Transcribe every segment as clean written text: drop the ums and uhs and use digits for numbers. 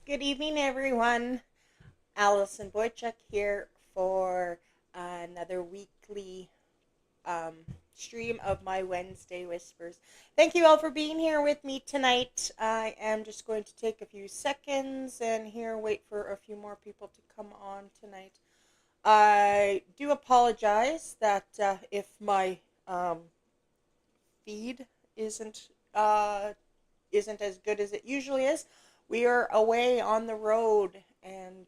Good evening, everyone. Alison Boychuk here for another weekly um, stream of my Wednesday Whispers. Thank you all for being here with me tonight. I am just going to take a few seconds and here wait for a few more people to come on tonight. I do apologize that if my feed isn't uh, isn't as good as it usually is. We are away on the road, and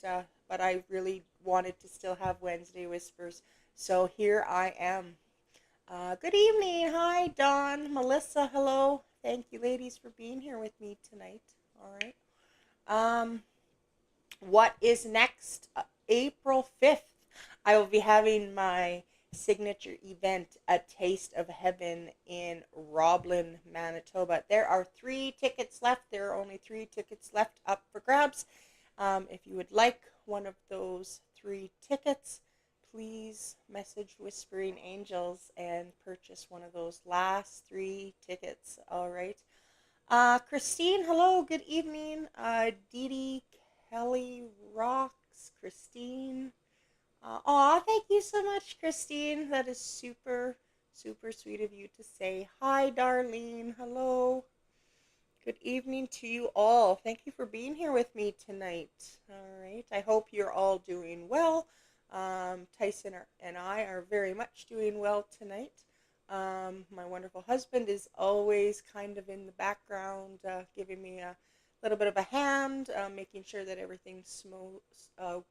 but I really wanted to still have Wednesday Whispers, so here I am. Good evening, hi Dawn, Melissa, hello. Thank you, ladies, for being here with me tonight. All right. Um, what is next? April 5th, I will be having my signature event, A Taste of Heaven, in Roblin, Manitoba. There are 3 tickets left. There are only 3 tickets left up for grabs. If you would like one of those 3 tickets, please message Whispering Angels and purchase one of those last 3 tickets. All right. Christine, hello, good evening. Dee Dee, Kelly Rocks, Christine. Thank you so much, Christine. That is super, super sweet of you to say. Hi, Darlene. Hello. Good evening to you all. Thank you for being here with me tonight. All right. I hope you're all doing well. Tyson and I are very much doing well tonight. My wonderful husband is always kind of in the background, giving me a little bit of a hand, making sure that everything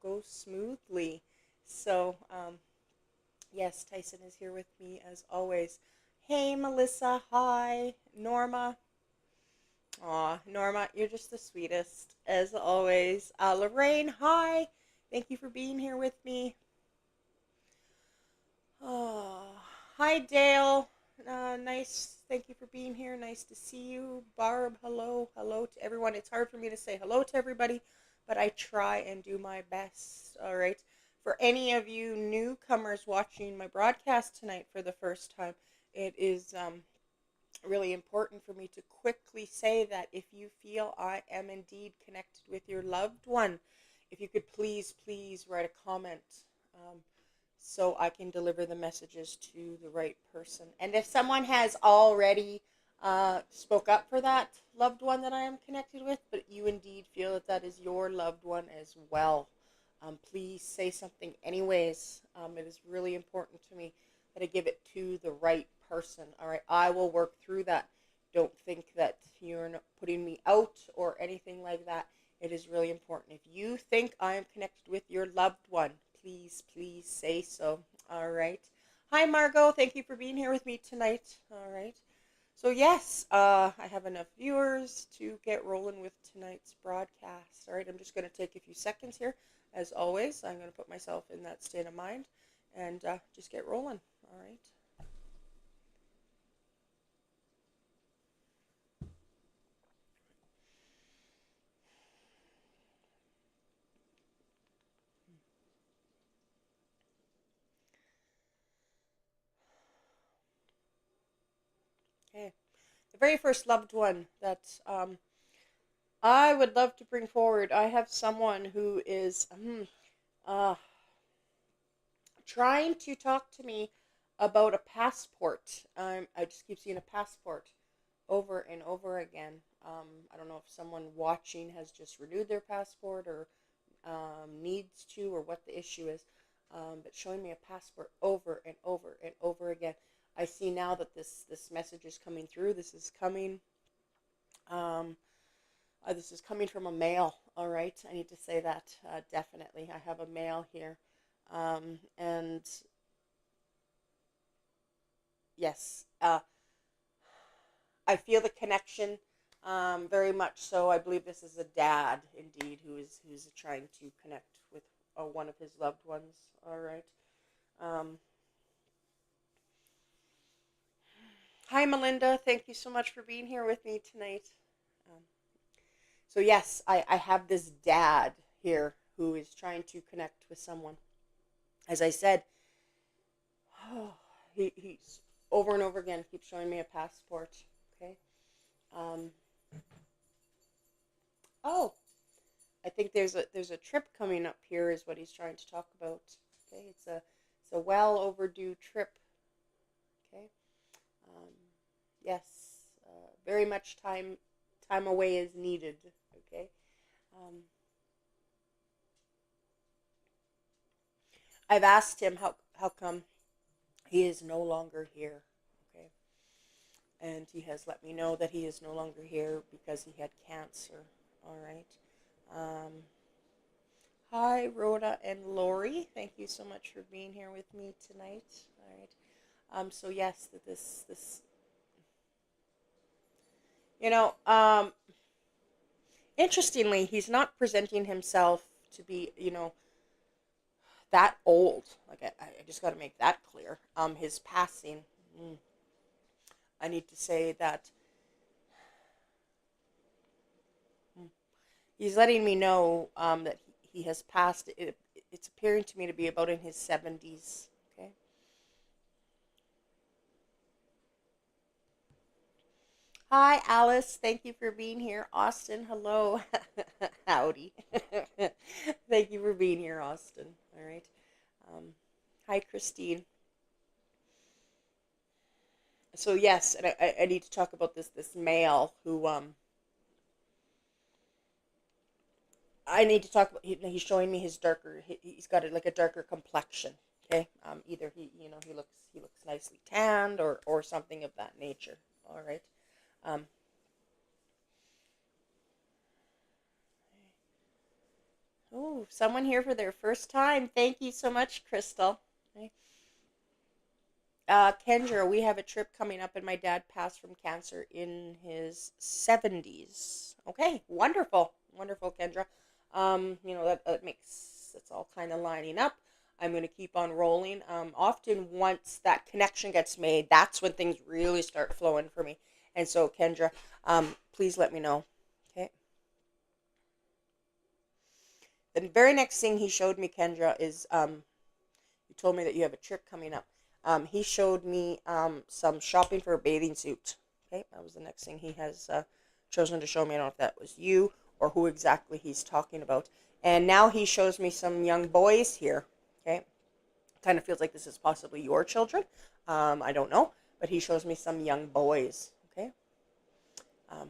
goes smoothly. So, yes, Tyson is here with me as always. Hey, Melissa. Hi, Norma. Aw, Norma, you're just the sweetest, as always. Lorraine, hi. Thank you for being here with me. Oh, hi, Dale. Nice. Thank you for being here. Nice to see you. Barb, hello. Hello to everyone. It's hard for me to say hello to everybody, but I try and do my best. All right. For any of you newcomers watching my broadcast tonight for the first time, it is really important for me to quickly say that if you feel I am indeed connected with your loved one, if you could please write a comment, um, so I can deliver the messages to the right person. And if someone has already spoke up for that loved one that I am connected with, but you indeed feel that that is your loved one as well, please say something anyways. It is really important to me that I give it to the right person. All right, I will work through that. Don't think that you're not putting me out or anything like that. It is really important. If you think I am connected with your loved one, please say so. All right. Hi, Margot. Thank you for being here with me tonight. All right. So, yes, I have enough viewers to get rolling with tonight's broadcast. All right. I'm just going to take a few seconds here. As always, I'm going to put myself in that state of mind and just get rolling. All right. Okay. The very first loved one that I would love to bring forward. I have someone who is uh, trying to talk to me about a passport. I just keep seeing a passport over and over again. I don't know if someone watching has just renewed their passport or needs to, or what the issue is. But showing me a passport over and over and over again. I see now that this message is coming through. Um, this is coming from a male. All right, I need to say that definitely. I have a male here, and yes, I feel the connection, very much so. I believe this is a dad, indeed, who's trying to connect with one of his loved ones. All right. Um, Hi, Melinda. Thank you so much for being here with me tonight. Um, so yes, I have this dad here who is trying to connect with someone. As I said, he's over and over again keeps showing me a passport. Okay. Um, oh, I think there's a trip coming up here is what he's trying to talk about. Okay, it's a well overdue trip. Okay, um, yes, very much time away is needed. Okay, um, I've asked him how come he is no longer here. Okay, and he has let me know that he is no longer here because he had cancer. All right. Um, Hi, Rhoda and Lori. Thank you so much for being here with me tonight. All right. So yes, this you know, interestingly, he's not presenting himself to be, that old. Like I just got to make that clear. His passing. mm, I need to say that mm, he's letting me know that he has passed. It's appearing to me to be about in his 70s. Okay. Hi, Alice. Thank you for being here. Austin, hello. Howdy. Thank you for being here, Austin. All right. Um, Hi, Christine. So yes, and I need to talk about this male who I need to talk about. He's showing me his darker. He's got like a darker complexion. Okay. Either he looks nicely tanned or something of that nature. All right. Um, oh, someone here for their first time. Thank you so much, Crystal. Okay. Kendra, we have a trip coming up, and my dad passed from cancer in his 70s. Okay, wonderful, wonderful, Kendra. That makes that's all kind of lining up. I'm going to keep on rolling. Often, once that connection gets made, that's when things really start flowing for me. And so, Kendra, please let me know. Okay. The very next thing he showed me, Kendra, is you told me that you have a trip coming up. He showed me some shopping for a bathing suit. Okay, that was the next thing he has chosen to show me. I don't know if that was you or who exactly he's talking about. And now he shows me some young boys here. Okay, kind of feels like this is possibly your children. I don't know, but he shows me some young boys. Okay, um,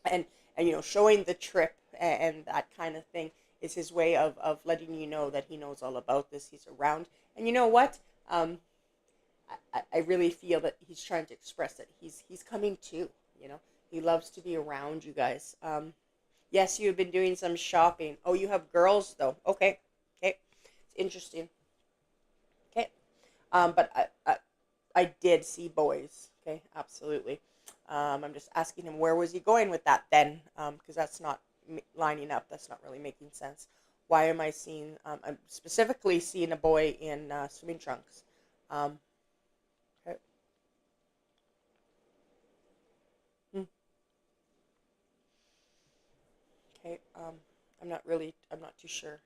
and showing the trip and that kind of thing is his way of letting you know that he knows all about this. He's around, and you know what? Um, I really feel that he's trying to express that he's coming too. You know, he loves to be around you guys. Yes, you've been doing some shopping. Oh, you have girls though. Okay, okay, it's interesting. Okay, but I did see boys. Okay, absolutely. I'm just asking him where was he going with that then, because that's not lining up. That's not really making sense. Why am I seeing? I'm specifically seeing a boy in swimming trunks. Um, okay. Hmm, okay. I'm not really. I'm not too sure.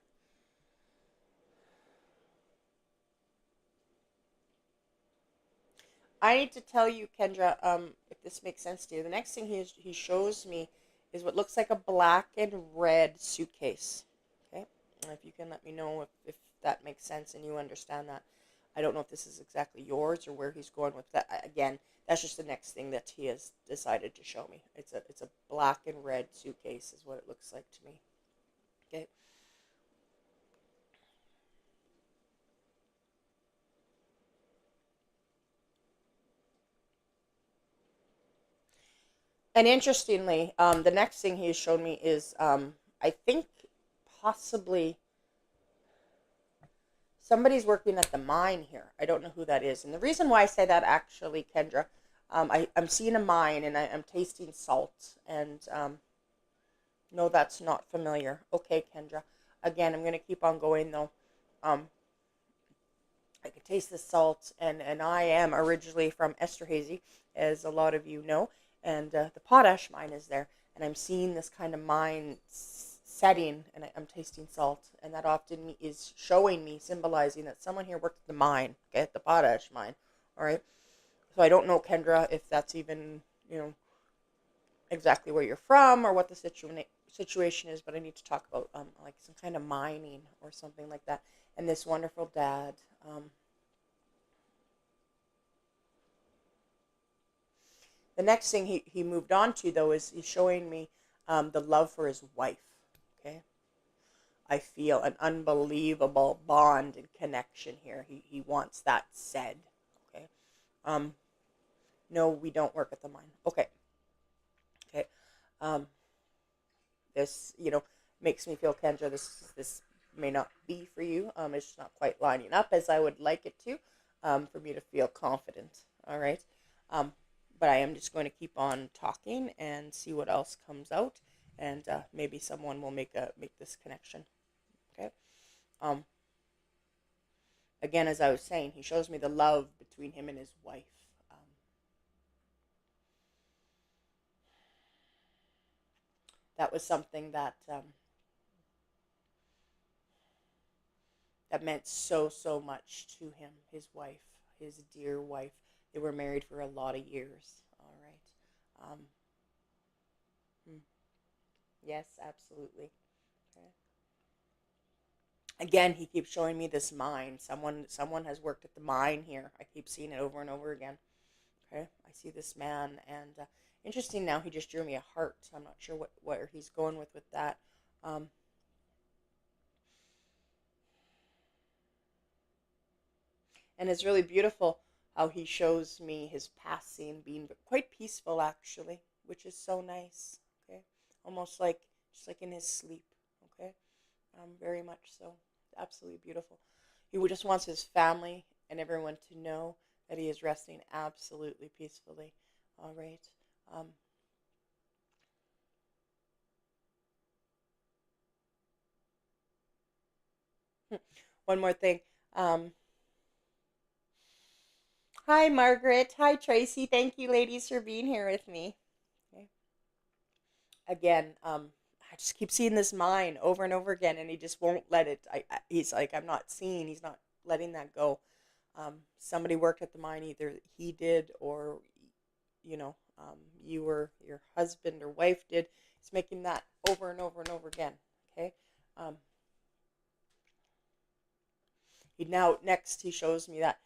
I need to tell you, Kendra, if this makes sense to you. The next thing he shows me is what looks like a black and red suitcase. Okay, and if you can let me know if that makes sense and you understand that. I don't know if this is exactly yours or where he's going with that. Again, that's just the next thing that he has decided to show me. It's a black and red suitcase is what it looks like to me. Okay. And interestingly, the next thing he has shown me is I think possibly somebody's working at the mine here. I don't know who that is. And the reason why I say that actually, Kendra, I'm seeing a mine and I'm tasting salt. And no, that's not familiar. Okay, Kendra. Again, I'm going to keep on going though. Um, I can taste the salt, and I am originally from Esterhazy, as a lot of you know, and the potash mine is there, and I'm seeing this kind of mine setting, and I'm tasting salt, and that often is showing me, symbolizing that someone here worked at the mine, okay, at the potash mine, all right? So I don't know, Kendra, if that's even, exactly where you're from or what the situation is, but I need to talk about like some kind of mining or something like that. And this wonderful dad. The next thing he moved on to, though, is he's showing me the love for his wife. Okay, I feel an unbelievable bond and connection here. He wants that said. Okay, um, no, we don't work at the mine. Okay, okay. Um, this makes me feel, Kendra, this may not be for you. It's just not quite lining up as I would like it to, for me to feel confident. All right. Um, but I am just going to keep on talking and see what else comes out, and maybe someone will make this connection. Okay. Um, again, as I was saying, he shows me the love between him and his wife. Um, that was something that meant so much to him. His wife, his dear wife. They were married for a lot of years. All right. Hmm. Yes, absolutely. Okay. Again, he keeps showing me this mine. Someone has worked at the mine here. I keep seeing it over and over again. Okay. I see this man, and interesting. Now he just drew me a heart. I'm not sure where he's going with that. Um, and it's really beautiful how he shows me his past scene being quite peaceful, actually, which is so nice. Okay, almost like just like in his sleep. Okay, very much so. Absolutely beautiful. He just wants his family and everyone to know that he is resting absolutely peacefully. All right. Um, one more thing. Um, Hi, Margaret. Hi, Tracy. Thank you, ladies, for being here with me. Okay. Again, I just keep seeing this mine over and over again, and he just won't let it. He's like, I'm not seeing. He's not letting that go. Somebody worked at the mine, either he did or, you or your husband or wife did. He's making that over and over and over again. Okay. Um, he now next he shows me that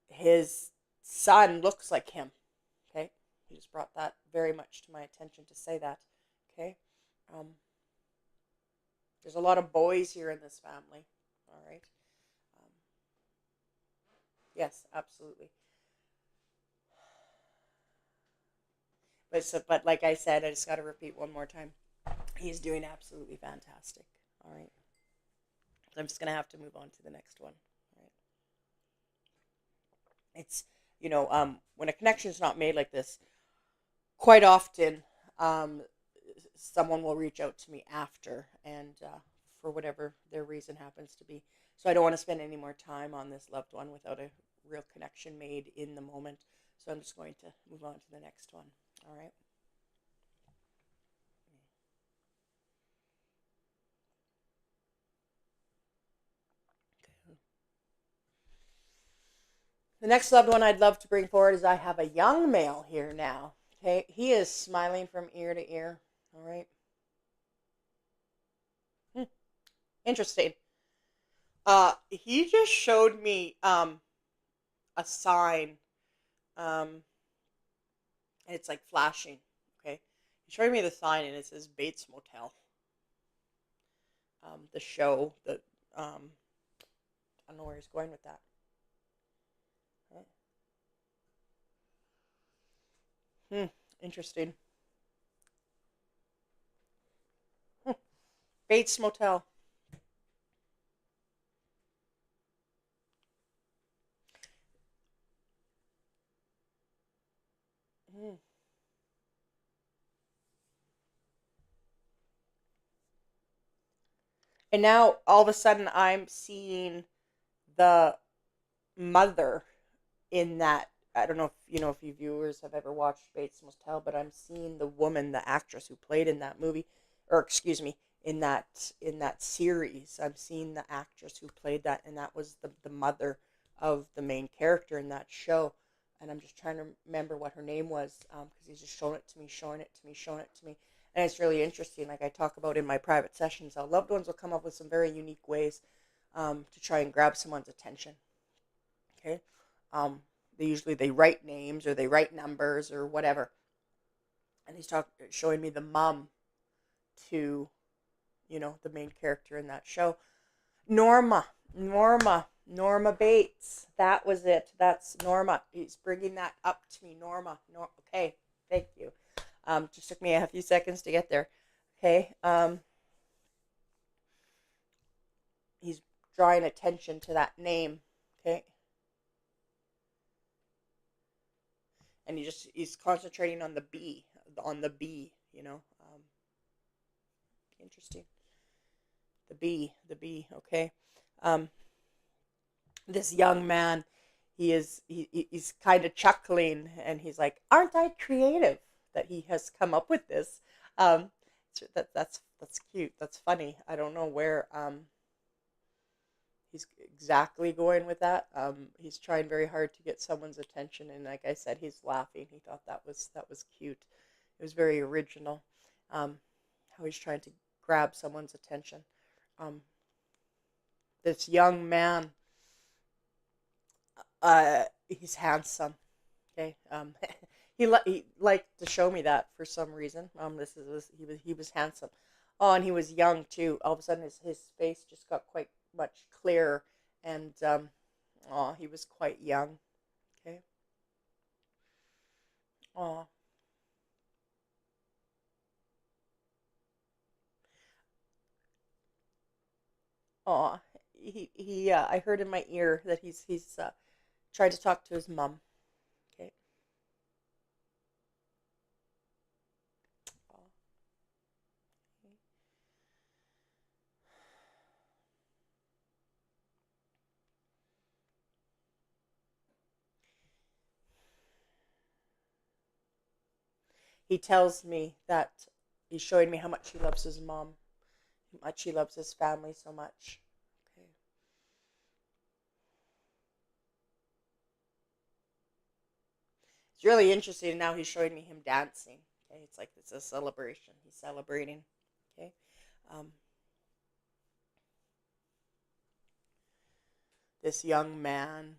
his son looks like him. Okay. He just brought that very much to my attention to say that. Okay. Um, there's a lot of boys here in this family. All right. Um, yes, absolutely. But like I said, I just got to repeat one more time. He's doing absolutely fantastic. All right. So I'm just gonna have to move on to the next one. All right. It's when a connection is not made like this, quite often, um, someone will reach out to me after, and for whatever their reason happens to be. So I don't want to spend any more time on this loved one without a real connection made in the moment. So I'm just going to move on to the next one. All right. The next loved one I'd love to bring forward is I have a young male here now. Okay, he is smiling from ear to ear. All right. Hmm. Interesting. He just showed me a sign. Um, and it's like flashing. Okay, he showed me the sign, and it says Bates Motel. The show. I don't know where he's going with that. Hmm. Interesting. Hmm. Bates Motel. Hmm. And now all of a sudden I'm seeing the mother in that. I don't know if if you viewers have ever watched Bates Motel, but I'm seeing the woman, the actress who played in that movie, or excuse me, in that series. I'm seeing the actress who played that, and that was the mother of the main character in that show. And I'm just trying to remember what her name was, because he's just showing it to me, showing it to me, showing it to me, And it's really interesting, like I talk about in my private sessions, how loved ones will come up with some very unique ways to try and grab someone's attention. Okay, um, they write names or they write numbers or whatever, and showing me the mom to the main character in that show, Norma, Norma Bates. That was it. That's Norma. He's bringing that up to me, Norma. Okay, thank you. Just took me a few seconds to get there. Okay. He's drawing attention to that name. Okay. And he's concentrating on the B, Interesting. The B. Okay. Um, this young man, he's kind of chuckling, and he's like, "Aren't I creative that he has come up with this?" Um, that's cute. That's funny. I don't know where he's exactly going with that. He's trying very hard to get someone's attention, and like I said, he's laughing. He thought that was cute. It was very original. How he's trying to grab someone's attention. Um, this young man, he's handsome. Okay. He liked to show me that for some reason. He was handsome. Oh, and he was young too. All of a sudden, his face just got quite much clearer, and oh, he was quite young. Okay. Oh, oh, he. I heard in my ear that he's tried to talk to his mom. Okay. Oh, okay. He tells me that he's showing me how much he loves his mom, how much he loves his family so much. Okay. It's really interesting. Now he's showing me him dancing. Okay, it's like it's a celebration. He's celebrating. Okay, um, this young man.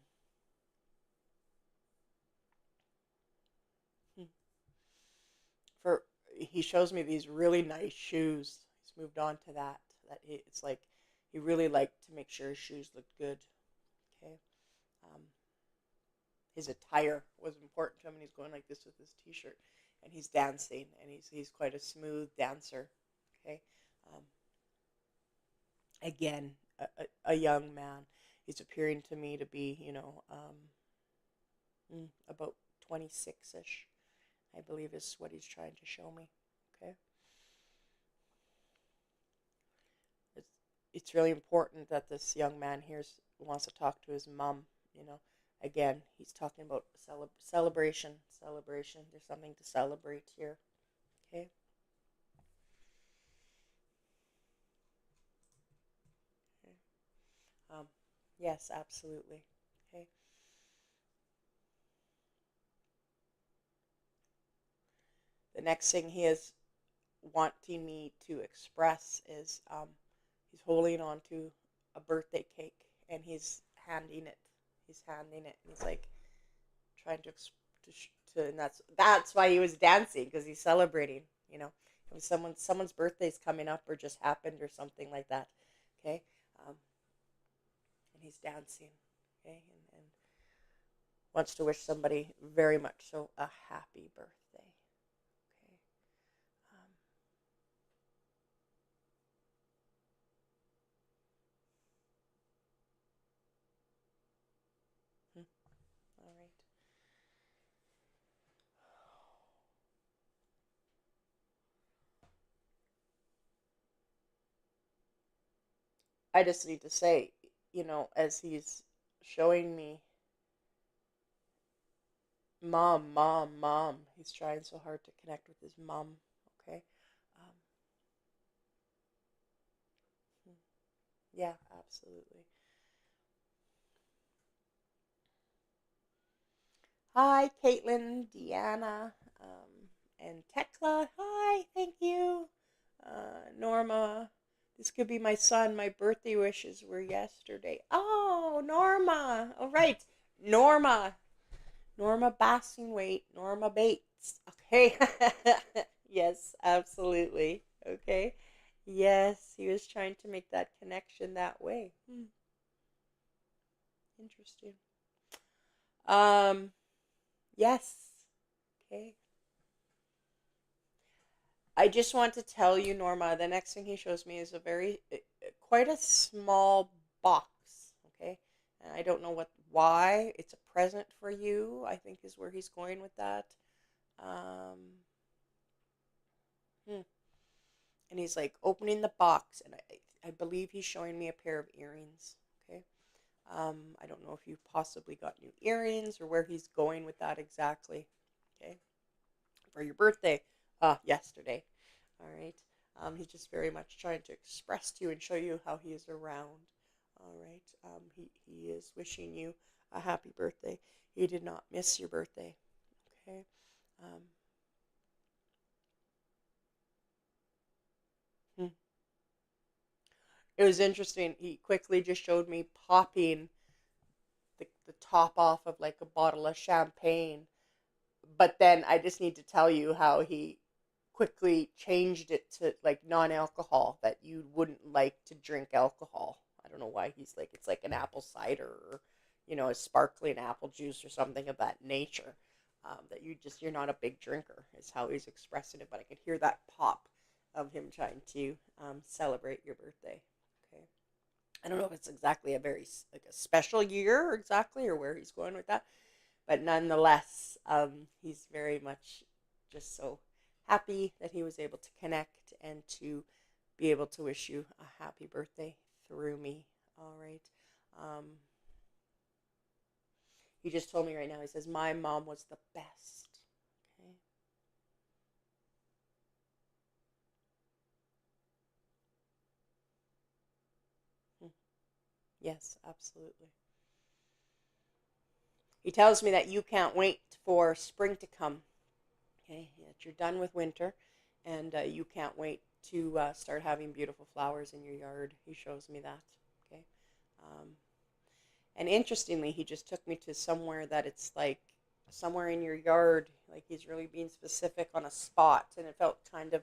hmm, For he shows me these really nice shoes. He's moved on to that. It's like he really liked to make sure his shoes looked good. Okay, um, his attire was important to him, and he's going like this with his T-shirt, and he's dancing, and he's quite a smooth dancer. Okay, um, again, a young man. He's appearing to me to be, about 26 ish, I believe is what he's trying to show me. Okay. It's, it's really important that this young man here wants to talk to his mom. You know, again, he's talking about celebration, celebration. There's something to celebrate here. Okay. Okay. Um, yes, absolutely. Okay. The next thing he is wanting me to express is he's holding on to a birthday cake, and handing it. He's handing it. And he's like trying and that's why he was dancing, because he's celebrating. You know, if someone's birthday's coming up or just happened or something like that. Okay, um, and he's dancing. Okay, and wants to wish somebody very much so a happy birthday. Okay. Um, all right. I just need to say, as he's showing me, mom, mom, mom, he's trying so hard to connect with his mom. Okay. Um, hmm, yeah, absolutely. Hi, Caitlin, Deanna. And Tekla, hi, thank you. Norma, this could be my son. My birthday wishes were yesterday. Oh, Norma. All right. Norma. Norma Bassingwaite. Norma Bates. Okay. Yes, absolutely. Okay. Yes, he was trying to make that connection that way. Interesting. Um, yes. Okay. I just want to tell you, Norma, the next thing he shows me is a quite a small box. Okay. And I don't know why. It's a present for you, I think is where he's going with that. Um, hmm. And he's like opening the box, and I believe he's showing me a pair of earrings. Okay. I don't know if you possibly got new earrings or where he's going with that exactly. Okay. For your birthday, yesterday. All right. He's just very much trying to express to you and show you how he is around. All right. He is wishing you a happy birthday. He did not miss your birthday. Okay. Um, hmm. It was interesting. He quickly just showed me popping the top off of like a bottle of champagne. But then I just need to tell you how he quickly changed it to like non-alcohol, that you wouldn't like to drink alcohol. I don't know why he's like it's like an apple cider or a sparkling apple juice or something of that nature. That you're not a big drinker is how he's expressing it. But I could hear that pop of him trying to celebrate your birthday. Okay. I don't know if it's exactly a very like a special year exactly or where he's going with that, but nonetheless, he's very much just so happy that he was able to connect and to be able to wish you a happy birthday through me. All right. Um, he just told me right now, he says, my mom was the best. Okay. Hmm. Yes, absolutely. He tells me that you can't wait for spring to come. Okay. That you're done with winter and you can't wait to start having beautiful flowers in your yard. He shows me that. Okay. Um, And interestingly, he just took me to somewhere that it's like somewhere in your yard. Like he's really being specific on a spot, and it felt kind of.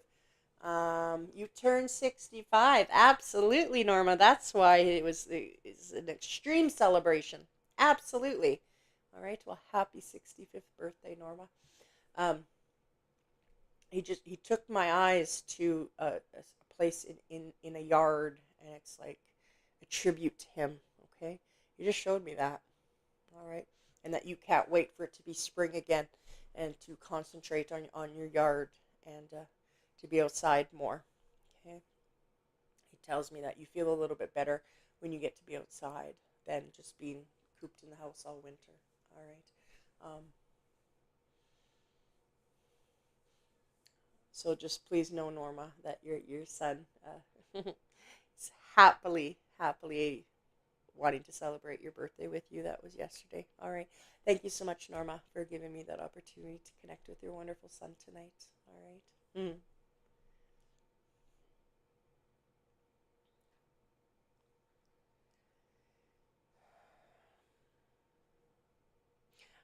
You turned 65. Absolutely, Norma. That's why it's an extreme celebration. Absolutely. All right. Well, happy 65th birthday, Norma. Um, he took my eyes to a place in a yard, and it's like a tribute to him. Okay. He just showed me that. All right. And that you can't wait for it to be spring again and to concentrate on your yard and to be outside more. Okay. He tells me that you feel a little bit better when you get to be outside than just being cooped in the house all winter. All right. So just please know, Norma, that your son is happily wanting to celebrate your birthday with you. That was yesterday. All right. Thank you so much, Norma, for giving me that opportunity to connect with your wonderful son tonight. All right.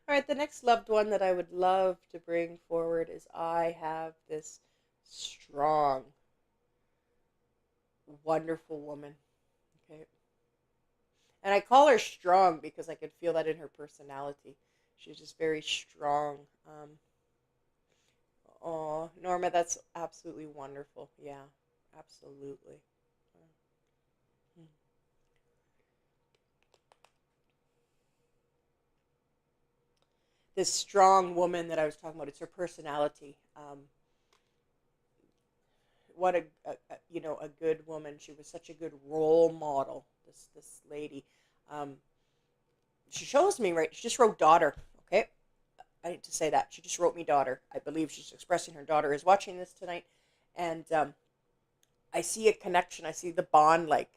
All right. The next loved one that I would love to bring forward is I have this strong, wonderful woman. Okay. And I call her strong because I could feel that in her personality. She's just very strong. Oh, Norma, that's absolutely wonderful. Yeah, absolutely. Mm. This strong woman that I was talking about, it's her personality. What a good woman. She was such a good role model. This lady. Um, she shows me right. She just wrote daughter. Okay, I need to say that she just wrote me daughter. I believe she's expressing her daughter is watching this tonight, and I see a connection. I see the bond, like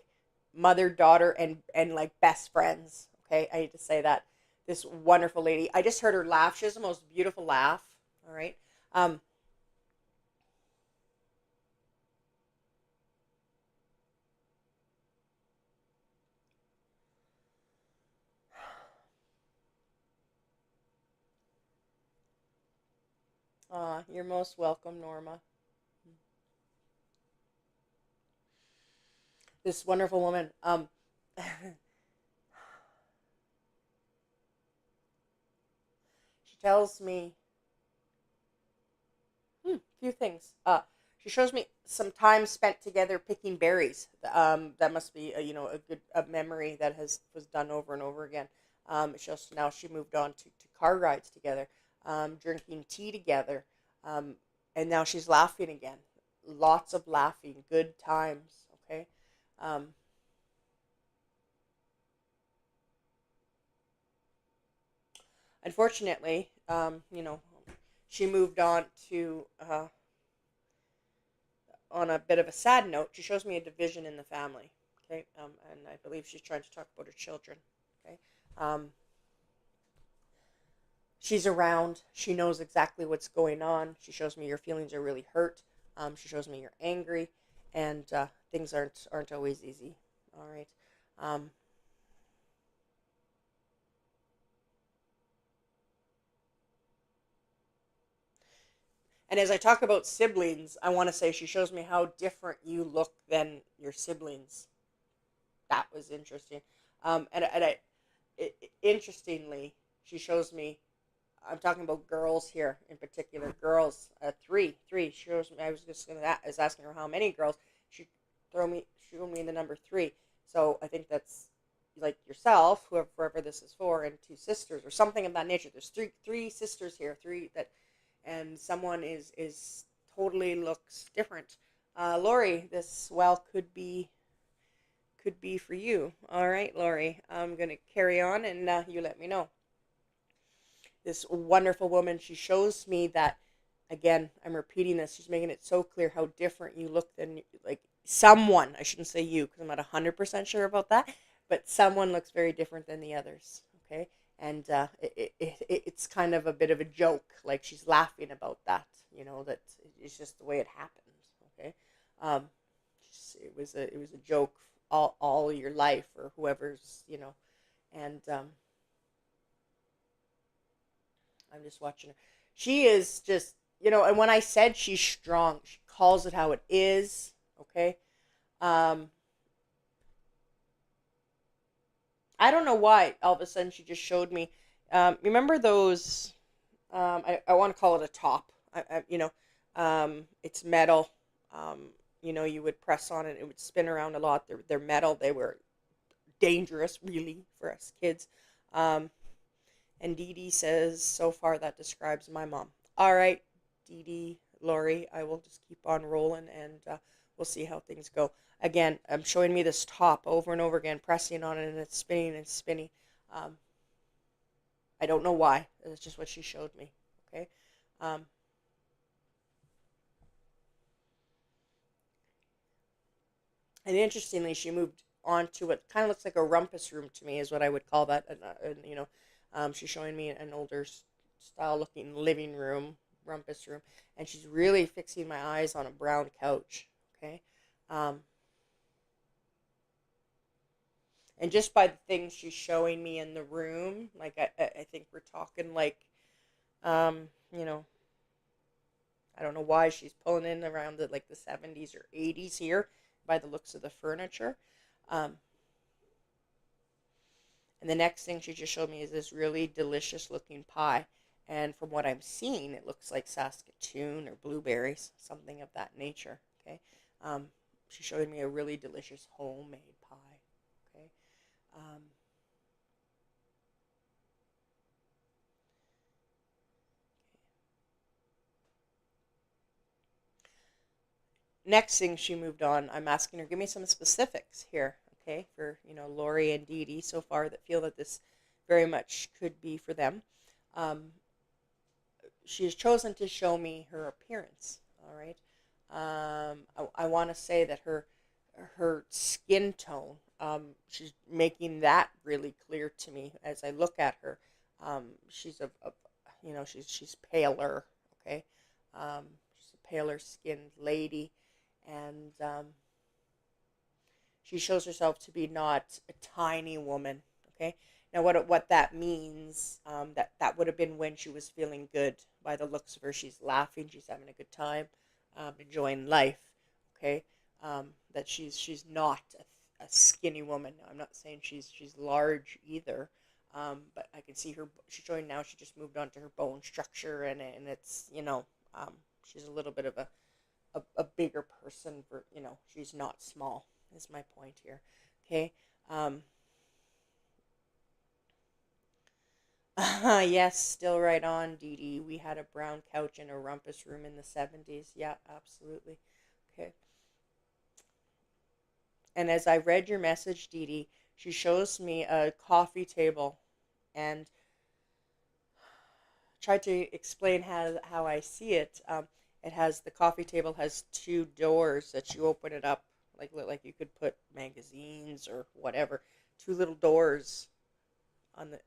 mother, daughter, and like best friends. Okay, I need to say that. This wonderful lady. I just heard her laugh. She has the most beautiful laugh. All right. Um, You're most welcome, Norma. This wonderful woman. She tells me a few things. She shows me some time spent together picking berries. That must be a good memory that has was done over and over again. Now she moved on to car rides together, drinking tea together, um, and now she's laughing again. Lots of laughing, good times. Okay. Um, Unfortunately, she moved on to on a bit of a sad note. She shows me a division in the family. Okay, and I believe she's trying to talk about her children. Okay, um, she's around. She knows exactly what's going on. She shows me your feelings are really hurt. She shows me you're angry, and things aren't always easy. All right. Um, and as I talk about siblings, I want to say she shows me how different you look than your siblings. That was interesting. Interestingly, she shows me. I'm talking about girls here in particular. Girls, three. She shows me. I was just gonna. I was asking her how many girls. She showed me the number three. So I think that's like yourself, whoever this is for, and two sisters or something of that nature. There's three sisters here. Three that, and someone is totally looks different. Lori, this could be for you. All right, Lori. I'm gonna carry on, and you let me know. This wonderful woman. She shows me that again. I'm repeating this. She's making it so clear how different you look than like someone. I shouldn't say you because I'm not 100% sure about that, but someone looks very different than the others. Okay, and it's kind of a bit of a joke. Like she's laughing about that. That it's just the way it happens. Okay, um, it was a joke all your life or whoever's and I'm just watching her. She is just, and when I said she's strong, she calls it how it is. Okay. Um, I don't know why all of a sudden she just showed me. Remember those? I want to call it a top. It's metal. You would press on it, it would spin around a lot. They're metal. They were dangerous, really, for us kids. Um, And Dee Dee says, so far that describes my mom. All right, Dee Dee, Lori, I will just keep on rolling and we'll see how things go. Again, I'm showing me this top over and over again, pressing on it, and it's spinning and spinning. Um, I don't know why. It's just what she showed me. Okay. Um, and interestingly, she moved on to what kind of looks like a rumpus room to me, is what I would call that. She's showing me an older style looking living room, rumpus room, and she's really fixing my eyes on a brown couch. Okay. Um, and just by the things she's showing me in the room, like I think we're talking like, um, you know, I don't know why she's pulling in around the 70s or 80s here by the looks of the furniture. Um, And the next thing she just showed me is this really delicious looking pie. And from what I'm seeing, it looks like Saskatoon or blueberries, something of that nature. Okay. Um, she showed me a really delicious homemade pie. Okay. Um, Next thing she moved on, I'm asking her, give me some specifics here. Okay. For, Lori and Dee Dee so far that feel that this very much could be for them. Um, she has chosen to show me her appearance. All right. I want to say that her skin tone. She's making that really clear to me as I look at her. She's she's paler. Okay. She's a paler skinned lady, and she shows herself to be not a tiny woman. Okay. Now, what that means, that would have been when she was feeling good. By the looks of her, she's laughing, she's having a good time, enjoying life. Okay, that she's not a skinny woman. I'm not saying she's large either, but I can see her. She's showing now. She just moved on to her bone structure, and it's she's a little bit of a bigger person. For she's not small. Is my point here. Okay. Um, yes, still right on, Dee Dee. We had a brown couch in a rumpus room in the 70s. Yeah, absolutely. Okay. And as I read your message, Dee Dee, she shows me a coffee table and tried to explain how I see it. It has the coffee table has two doors that you open it up like you could put magazines or whatever. Two little doors on the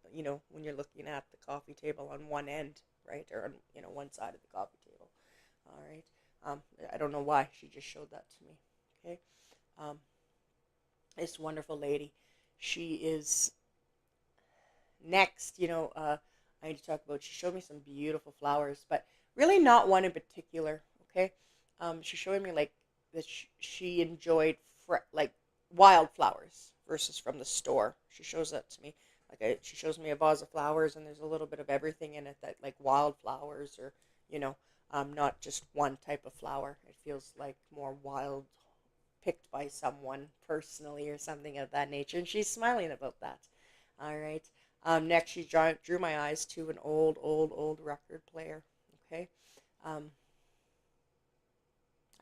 when you're looking at the coffee table on one end, right, or on one side of the coffee table. All right. I don't know why she just showed that to me. Okay. Um, this wonderful lady, she is next. I need to talk about. She showed me some beautiful flowers, but really not one in particular. Okay. She's showing me like that she enjoyed like wildflowers versus from the store. She shows that to me. She shows me a vase of flowers, and there's a little bit of everything in it that like wildflowers or you know, not just one type of flower. It feels like more wild, picked by someone personally or something of that nature. And she's smiling about that. All right. Next, she drew my eyes to an old record player. Okay. Um,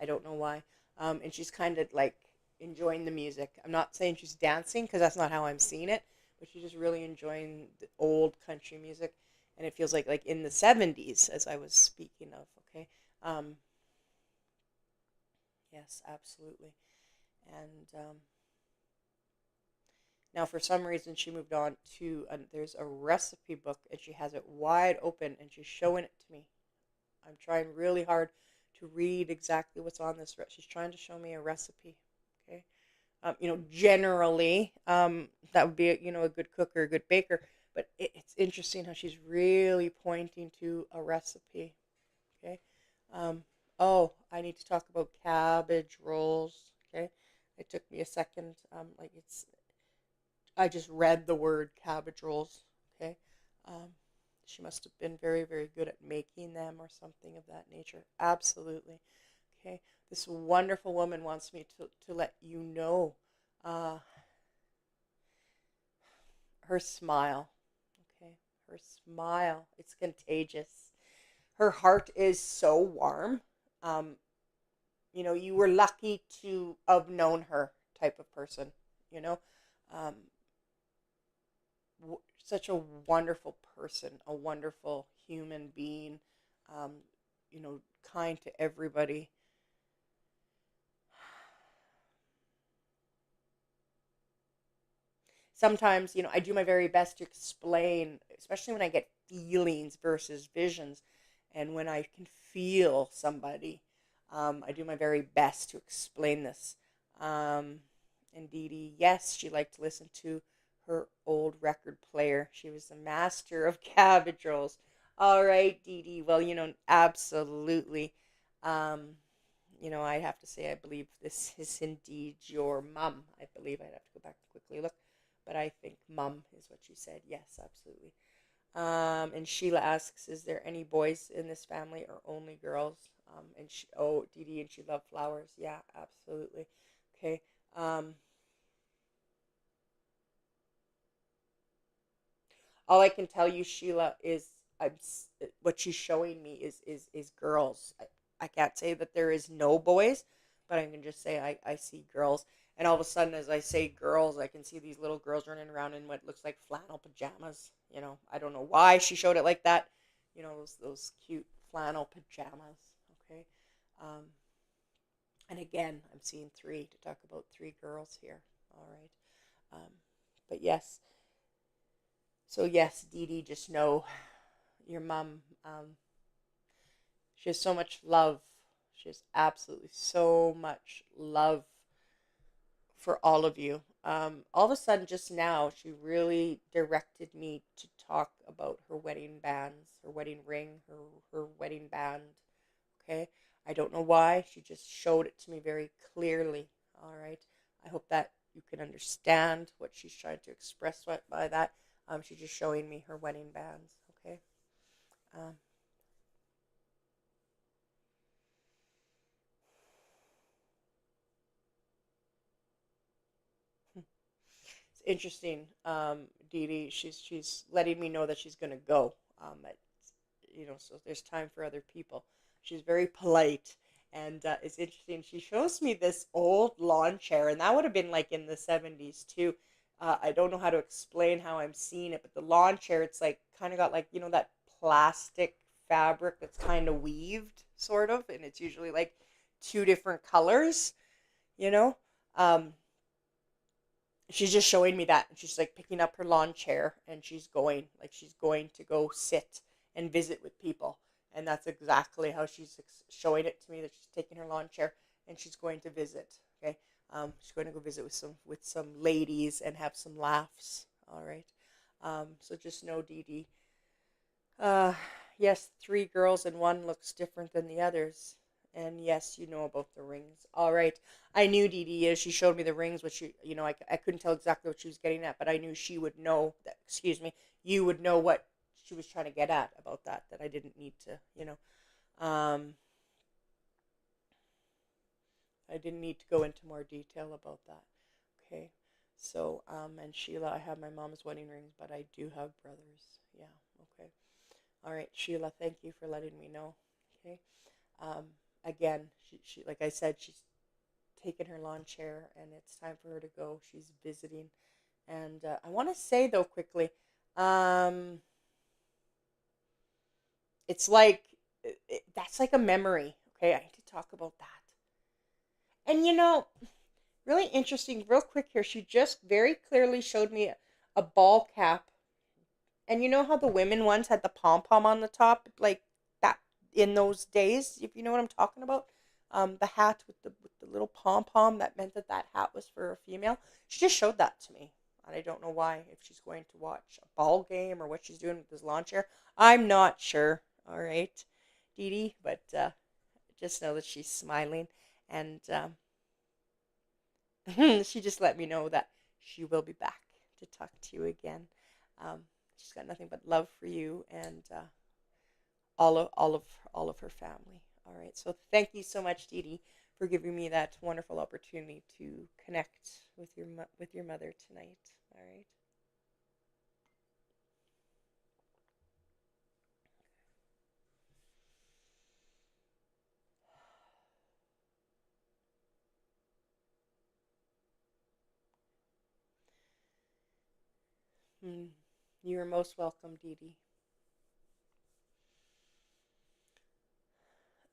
I don't know why. And she's kind of like enjoying the music. I'm not saying she's dancing because that's not how I'm seeing it, but she's just really enjoying the old country music, and it feels like in the 70s, as I was speaking of. Okay. Um, yes, absolutely. And now, for some reason, she moved on to there's a recipe book, and she has it wide open, and she's showing it to me. I'm trying really hard to read exactly what's on this. She's trying to show me a recipe. Okay. Generally, that would be a good cook or a good baker. But it's interesting how she's really pointing to a recipe. Okay. Um, oh, I need to talk about cabbage rolls. Okay. It took me a second. I just read the word cabbage rolls. Okay. Um, she must have been very, very good at making them or something of that nature. Absolutely. Okay. This wonderful woman wants me to let you know uh, her smile. Okay. Her smile. It's contagious. Her heart is so warm. Um, you were lucky to have known her type of person, you know. Um, Such a wonderful person, a wonderful human being, um, kind to everybody. Sometimes, I do my very best to explain, especially when I get feelings versus visions, and when I can feel somebody, I do my very best to explain this. Um, and Dee Dee, yes, she liked to listen to her old record player. She was the master of cabbage rolls. All right, Dee Dee. Well, absolutely. Um, I have to say, I believe this is indeed your mum. I believe I'd have to go back and quickly look, but I think mum is what she said. Yes, absolutely. And Sheila asks, is there any boys in this family or only girls? Dee Dee, and she loved flowers. Yeah, absolutely. Okay. Um, all I can tell you, Sheila, is what she's showing me is girls. I can't say that there is no boys, but I can just say I see girls. And all of a sudden, as I say girls, I can see these little girls running around in what looks like flannel pajamas. I don't know why she showed it like that. Those cute flannel pajamas. Okay. Um, and again, I'm seeing three to talk about three girls here. All right. But yes. So yes, Dee Dee, just know your mom. She has so much love. She has absolutely so much love for all of you. all of a sudden, just now, she really directed me to talk about her wedding bands, her wedding ring, her wedding band. Okay. I don't know why. She just showed it to me very clearly. All right. I hope that you can understand what she's trying to express by that. She's just showing me her wedding bands. Okay. Um, it's interesting. Dee Dee, she's letting me know that she's gonna go. That so there's time for other people. She's very polite, and it's interesting. She shows me this old lawn chair, and that would have been like in the 70s too. I don't know how to explain how I'm seeing it, but the lawn chair, it's like kind of got like, that plastic fabric that's kind of weaved, sort of, and it's usually like two different colors, you know. Um, she's just showing me that, and she's like picking up her lawn chair, and she's going to go sit and visit with people, and that's exactly how she's showing it to me, that she's taking her lawn chair and she's going to visit. Okay. She's going to go visit with some ladies and have some laughs. All right. So just know, Dee Dee, uh, yes, three girls and one looks different than the others. And yes, you know about the rings. All right. I knew Dee Dee is. She showed me the rings, which I couldn't tell exactly what she was getting at, but I knew she would know that, excuse me, you would know what she was trying to get at about that I didn't need to, I didn't need to go into more detail about that. Okay. So, and Sheila, I have my mom's wedding rings, but I do have brothers. Yeah. Okay. All right, Sheila, thank you for letting me know. Okay. Um, Again, she, like I said, she's taken her lawn chair, and it's time for her to go. She's visiting, and I want to say though quickly, um, it's like that's like a memory. Okay, I need to talk about that. And really interesting. Real quick here, she just very clearly showed me a ball cap. And you know how the women ones had the pom pom on the top, like that in those days, if you know what I'm talking about. The hat with the little pom pom, that meant that hat was for a female. She just showed that to me, and I don't know why. If she's going to watch a ball game or what she's doing with this lawn chair, I'm not sure. All right, Dee Dee, but just know that she's smiling, and she just let me know that she will be back to talk to you again. Um, she's got nothing but love for you, and all of her family. All right. So thank you so much, Dee Dee, for giving me that wonderful opportunity to connect with your mother tonight. All right. Mm. You are most welcome, Dee Dee.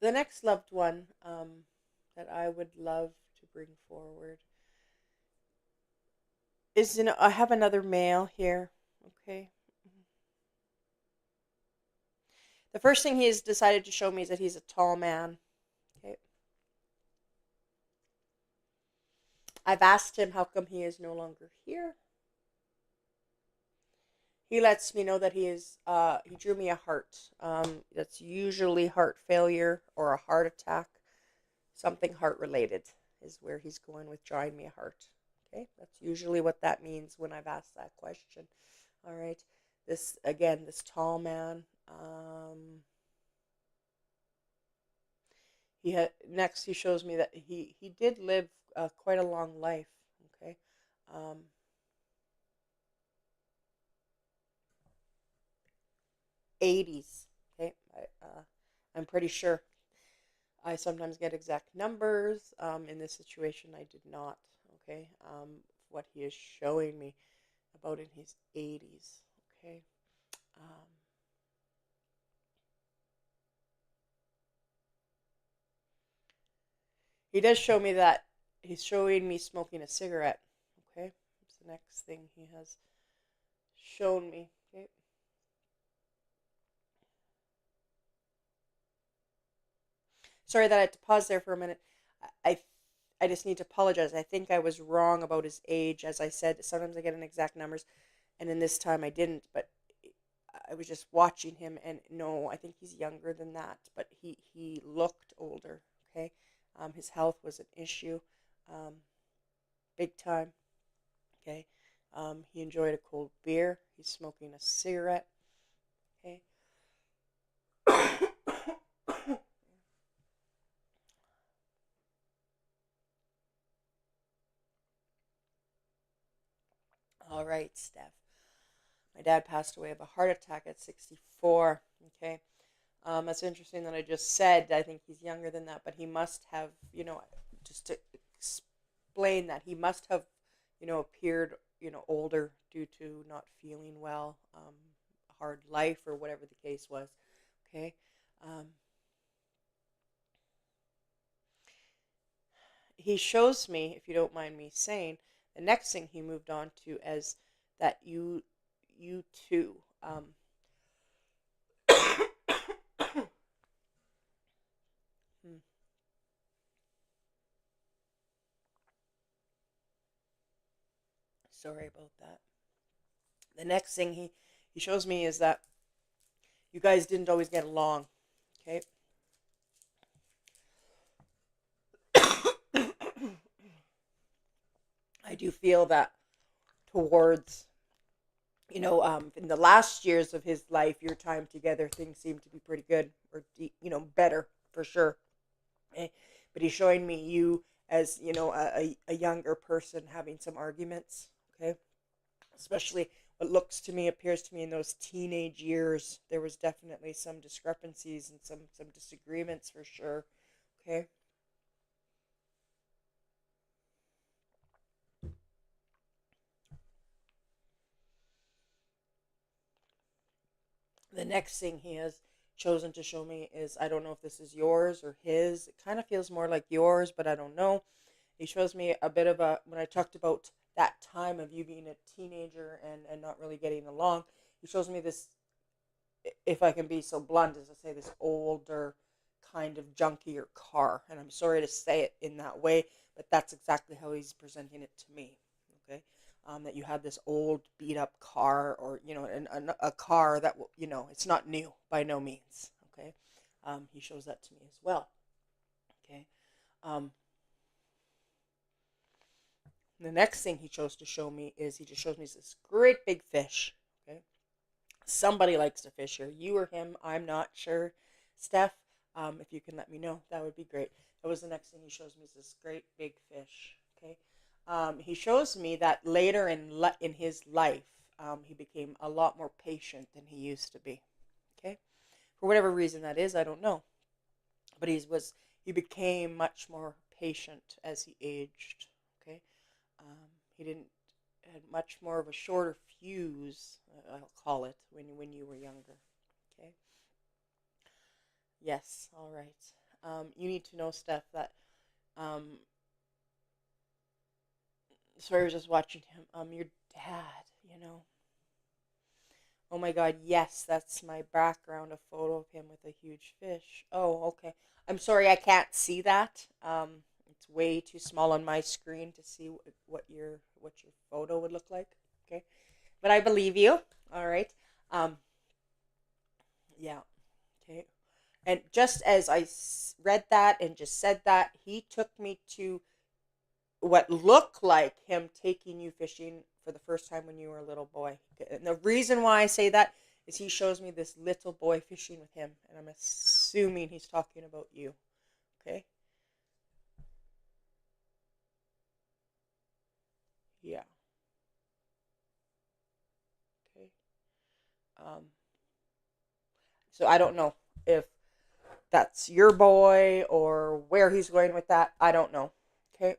The next loved one that I would love to bring forward is, I have another male here. Okay. The first thing he has decided to show me is that he's a tall man. Okay. I've asked him how come he is no longer here. He lets me know that he drew me a heart. That's usually heart failure or a heart attack. Something heart related is where he's going with drawing me a heart. Okay, that's usually what that means when I've asked that question. All right, this tall man. He shows me that he did live quite a long life. Okay, um, 80s. Okay, I'm pretty sure. I sometimes get exact numbers. In this situation, I did not. Okay. What he is showing me about in his 80s. Okay. Um, he does show me that he's showing me smoking a cigarette. Okay. That's the next thing he has shown me. Okay. Sorry that I had to pause there for a minute. I I just need to apologize. I think I was wrong about his age. As I said, sometimes I get an exact numbers, and in this time I didn't. But I was just watching him, and no, I think he's younger than that. But he looked older. Okay, his health was an issue, um, big time. Okay, he enjoyed a cold beer. He's smoking a cigarette. Okay. All right, Steph. My dad passed away of a heart attack at 64. Okay. That's interesting that I just said. I think he's younger than that, but he must have, just to explain that, he must have, appeared, older due to not feeling well, hard life, or whatever the case was. Okay. Um, he shows me, if you don't mind me saying, the next thing he moved on to as that you too. Hmm, sorry about that. The next thing he shows me is that you guys didn't always get along. Okay. I do feel that towards, in the last years of his life, your time together, things seem to be pretty good, or, better for sure. Okay? But he's showing me you as, a younger person having some arguments. Okay. Especially what looks to me, appears to me in those teenage years, there was definitely some discrepancies and some disagreements for sure. Okay. The next thing he has chosen to show me is, I don't know if this is yours or his. It kind of feels more like yours, but I don't know. He shows me a bit of when I talked about that time of you being a teenager and not really getting along. He shows me this, if I can be so blunt as to say, this older kind of junkier car. And I'm sorry to say it in that way, but that's exactly how he's presenting it to me. Okay. That you have this old beat up car, or, a car that, it's not new by no means. Okay. He shows that to me as well. Okay. Um, the next thing he chose to show me is, he just shows me this great big fish. Okay. Somebody likes to fish here. You or him, I'm not sure. Steph, if you can let me know, that would be great. That was the next thing he shows me, is this great big fish. Okay. He shows me that later in his life, he became a lot more patient than he used to be. Okay. For whatever reason that is, I don't know. But he became much more patient as he aged. Okay. He didn't had much more of a shorter fuse, I'll call it, when you were younger. Okay. Yes. All right. You need to know, Steph, that. Um, sorry, I was just watching him. Your dad. Oh my God. Yes, that's my background. A photo of him with a huge fish. Oh, okay. I'm sorry, I can't see that. It's way too small on my screen to see what your photo would look like. Okay, but I believe you. All right. Um, yeah. Okay. And just as I read that and just said that, he took me to what looked like him taking you fishing for the first time when you were a little boy. And the reason why I say that is he shows me this little boy fishing with him, and I'm assuming he's talking about you. Okay. Yeah. Okay. Um, so I don't know if that's your boy or where he's going with that. I don't know. Okay.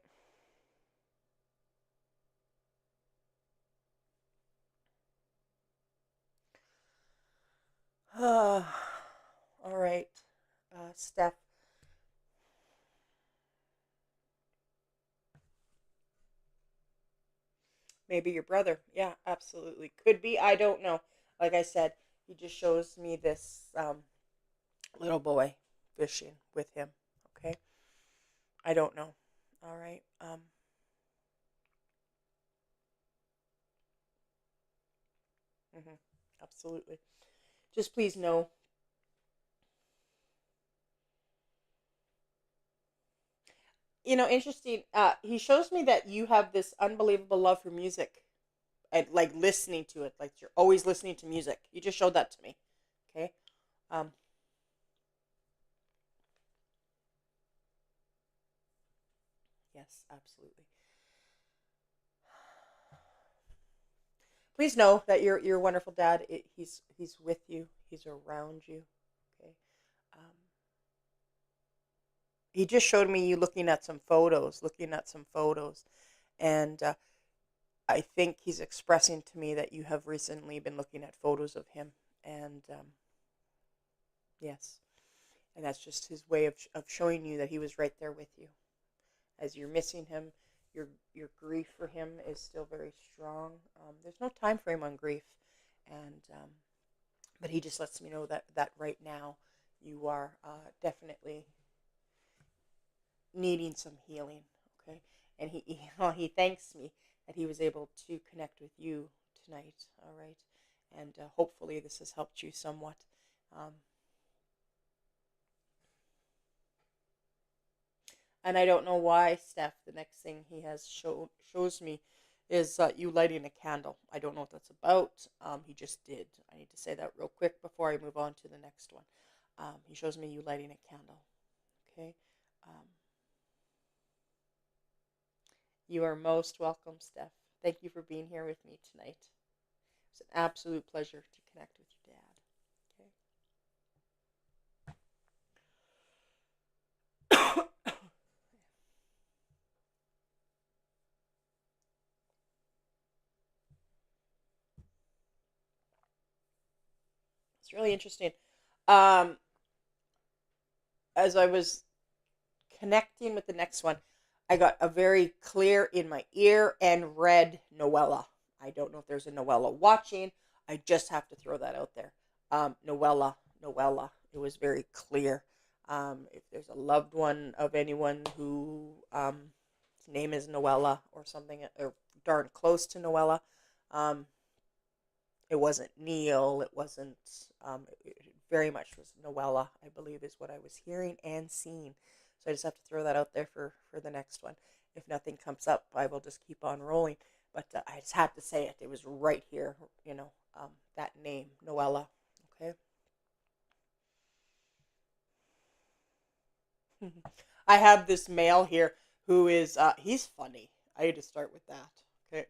All right. Steph, maybe your brother. Yeah, absolutely. Could be. I don't know. Like I said, he just shows me this little boy fishing with him. Okay. I don't know. All right. Mhm. Absolutely. Just please know, interesting. He shows me that you have this unbelievable love for music and like listening to it. Like you're always listening to music. You just showed that to me. Okay. Um, yes, absolutely. Please know that your wonderful dad. He's with you. He's around you. Okay. Um, he just showed me you looking at some photos, and I think he's expressing to me that you have recently been looking at photos of him, and yes, and that's just his way of showing you that he was right there with you as you're missing him. Your grief for him is still very strong. There's no time frame on grief, and but he just lets me know that right now you are definitely needing some healing. Okay, and he thanks me that he was able to connect with you tonight. All right, and hopefully this has helped you somewhat. Um, and I don't know why, Steph. The next thing he has shows me is you lighting a candle. I don't know what that's about. He just did. I need to say that real quick before I move on to the next one. He shows me you lighting a candle. Okay. Um, you are most welcome, Steph. Thank you for being here with me tonight. It's an absolute pleasure to connect with your dad. Okay. It's really interesting. Um, as I was connecting with the next one, I got a very clear in my ear and read Noella. I don't know if there's a Noella watching. I just have to throw that out there. Noella, Noella. It was very clear. If there's a loved one of anyone who his name is Noella or something, or darn close to Noella, um, it wasn't Neil. It wasn't. It very much was Noella, I believe, is what I was hearing and seeing. So I just have to throw that out there for the next one. If nothing comes up, I will just keep on rolling. But I just had to say it. It was right here, that name, Noella. Okay. I have this male here who is, he's funny. I had to start with that. Okay.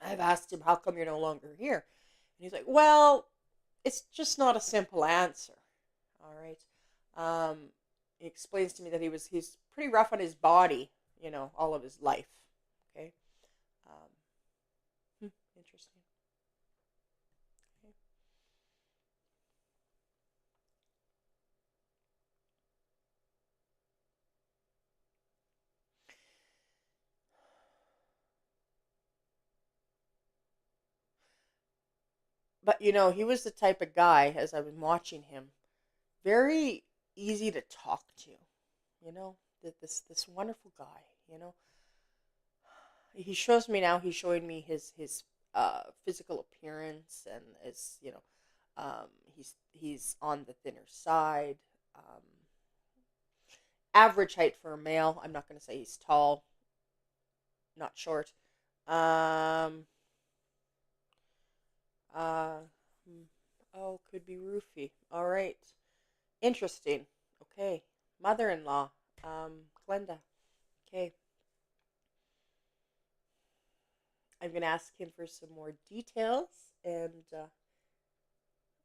I've asked him, how come you're no longer here? And he's like, well, it's just not a simple answer. All right. He explains to me that he's pretty rough on his body, all of his life. Okay. Um, interesting. Okay. But he was the type of guy as I've been watching him, very easy to talk to. You know, this wonderful guy. He shows me now. He's showing me his physical appearance and his he's on the thinner side. Um, Average height for a male. I'm not going to say he's tall, not short. Um, uh, hmm, oh, could be roofy. All right, interesting. Okay, mother-in-law, Glenda. Okay, I'm going to ask him for some more details, and I'll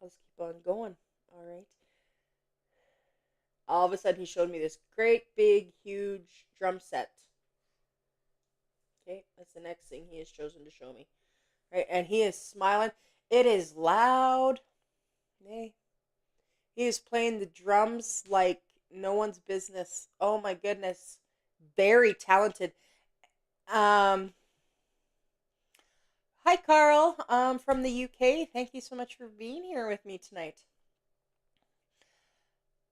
just keep on going. All right. All of a sudden, he showed me this great, big, huge drum set. Okay, that's the next thing he has chosen to show me. Right, and he is smiling. It is loud. Okay, he is playing the drums like no one's business. Oh my goodness, very talented. Um, Hi, Carl. From the UK. Thank you so much for being here with me tonight.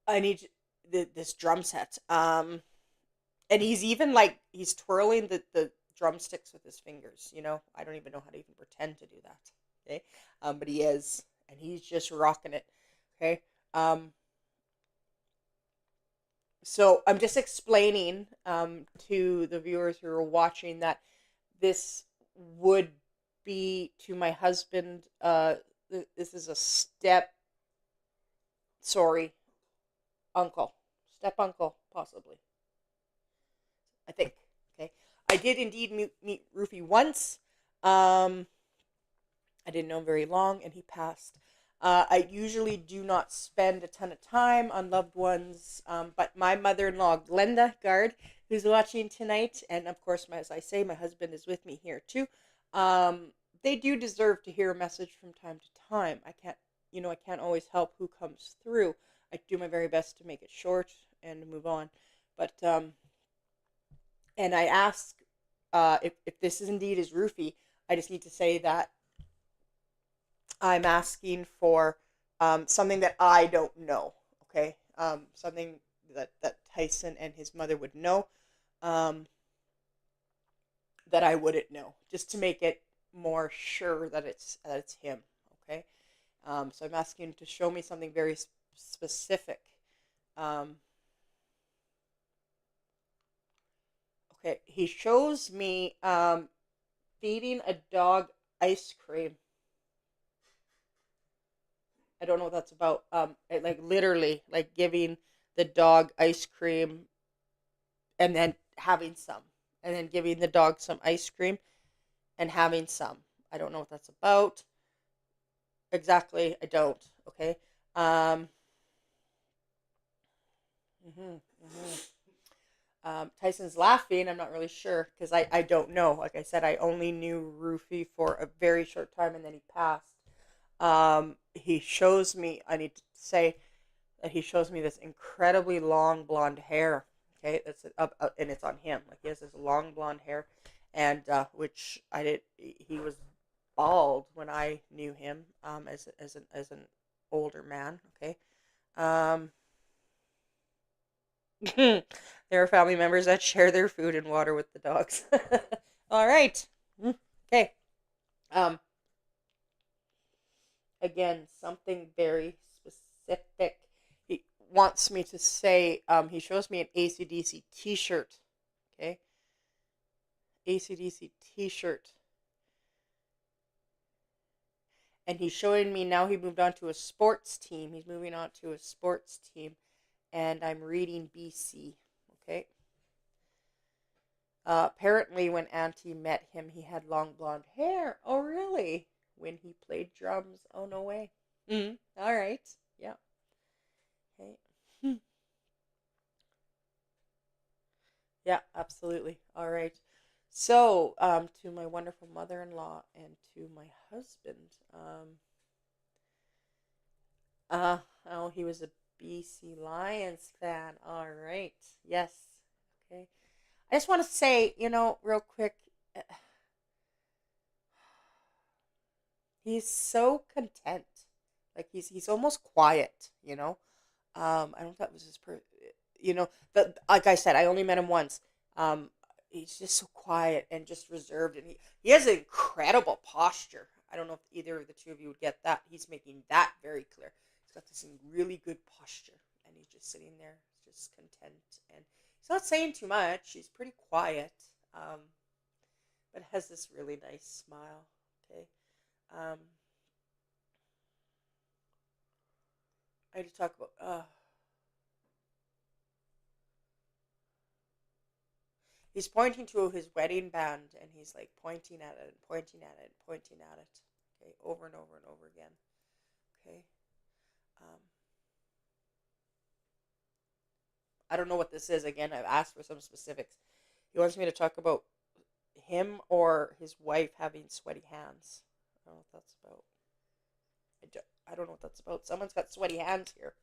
I need this drum set. And he's even like he's twirling the drumsticks with his fingers. I don't even know how to even pretend to do that. Okay, but he is, and he's just rocking it. Okay, so I'm just explaining to the viewers who are watching that this would be to my husband. This is a sorry, uncle, step uncle, possibly. I think. Okay, I did indeed meet Rufy once. I didn't know him very long, and he passed. I usually do not spend a ton of time on loved ones, but my mother-in-law, Glenda Gard, who's watching tonight, and of course, as I say, my husband is with me here too. They do deserve to hear a message from time to time. I can't always help who comes through. I do my very best to make it short and move on. But and I ask if this is indeed is Rufy. I just need to say that I'm asking for something that I don't know. Okay, something that Tyson and his mother would know, that I wouldn't know, just to make it more sure that it's him. Okay, so I'm asking him to show me something very specific. Okay, he shows me feeding a dog ice cream. I don't know what that's about. Like literally, like giving the dog ice cream and then having some, and then giving the dog some ice cream and having some. I don't know what that's about exactly. I don't. Okay. Mhm, mhm. Tyson's laughing. I'm not really sure because I don't know. Like I said, I only knew Rufy for a very short time and then he passed. He shows me, I need to say that he shows me this incredibly long blonde hair. Okay, that's up, and it's on him. Like he has this long blonde hair, and which I did. He was bald when I knew him. As an older man. Okay. Um, there are family members that share their food and water with the dogs. All right. Okay. Um, again, something very specific. He wants me to say, he shows me an AC/DC t-shirt. Okay. AC/DC t-shirt. And he's showing me now he moved on to a sports team. He's moving on to a sports team. And I'm reading BC. Okay. Apparently, when Auntie met him, he had long blonde hair. Oh, really? When he played drums? Oh, no way. All right. Yeah. Okay. Yeah, absolutely. All right. So, to my wonderful mother-in-law and to my husband, uh, oh, he was a BC Lions fan. All right. Yes. Okay. I just want to say, real quick, uh, he's so content. Like he's almost quiet. I don't know if that was but like I said, I only met him once. He's just so quiet and just reserved, and he has an incredible posture. I don't know if either of the two of you would get that. He's making that very clear. He's got this really good posture, and he's just sitting there, just content, and he's not saying too much. He's pretty quiet, but has this really nice smile. Okay. Um, I need to talk about. He's pointing to his wedding band and he's like pointing at it and pointing at it and pointing at it. Okay, over and over and over again. Okay. Um, I don't know what this is. Again, I've asked for some specifics. He wants me to talk about him or his wife having sweaty hands. I don't know what that's about. I don't know what that's about. Someone's got sweaty hands here.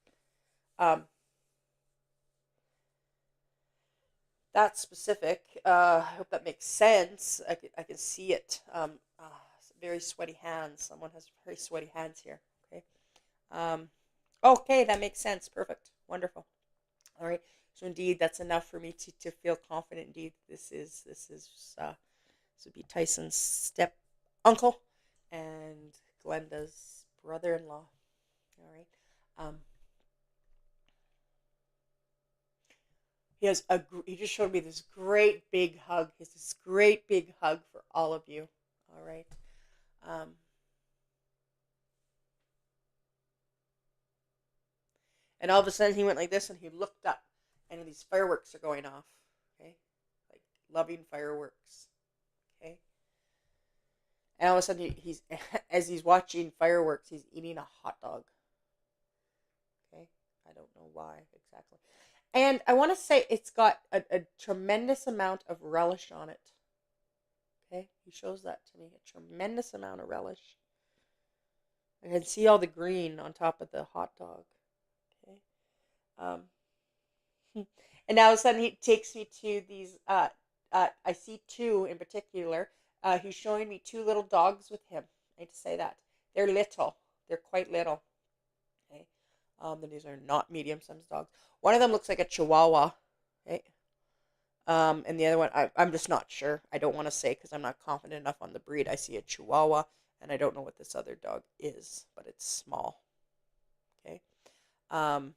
Um, that's specific. I hope that makes sense. I can see it. Very sweaty hands. Someone has very sweaty hands here. Okay. Okay, that makes sense. Perfect. Wonderful. All right. So indeed, that's enough for me to feel confident. Indeed, this would be Tyson's step uncle and Glenda's brother-in-law. All right. Um, he just showed me this great big hug. He has this great big hug for all of you. All right. Um, and all of a sudden he went like this and he looked up and these fireworks are going off. Okay. Like loving fireworks. Okay. And all of a sudden he's as he's watching fireworks, he's eating a hot dog. Okay. I don't know why exactly. And I want to say it's got a tremendous amount of relish on it. Okay, he shows that to me. A tremendous amount of relish. I can see all the green on top of the hot dog. Okay, um, and now all of a sudden he takes me to these. I see two in particular. He's showing me two little dogs with him. I hate to say that they're little. They're quite little. Okay, these are not medium-sized dogs. One of them looks like a Chihuahua. Okay, and the other one, I'm just not sure. I don't want to say because I'm not confident enough on the breed. I see a Chihuahua, and I don't know what this other dog is, but it's small. Okay. Um,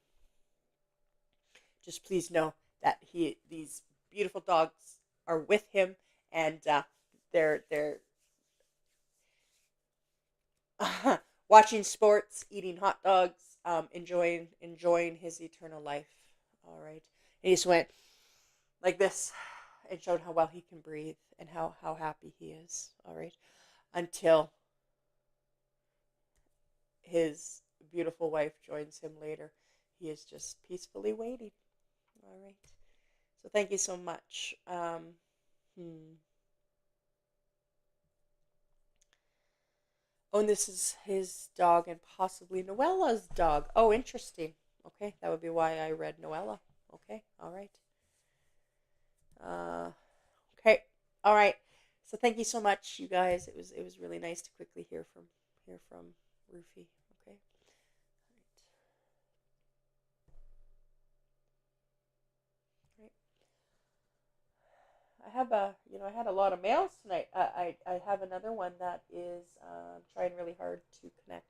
just please know that these beautiful dogs are with him, and they're watching sports, eating hot dogs, enjoying his eternal life. All right. And he just went like this and showed how well he can breathe and how happy he is. All right. Until his beautiful wife joins him later. He is just peacefully waiting. All right. So thank you so much. Oh, and this is his dog and possibly Noella's dog. Oh, interesting. Okay, that would be why I read Noella. Okay, all right. Uh, okay, all right. So thank you so much, you guys. It was really nice to quickly hear from Rufy. Okay. Right. I had a lot of mails tonight. I have another one that is trying really hard to connect.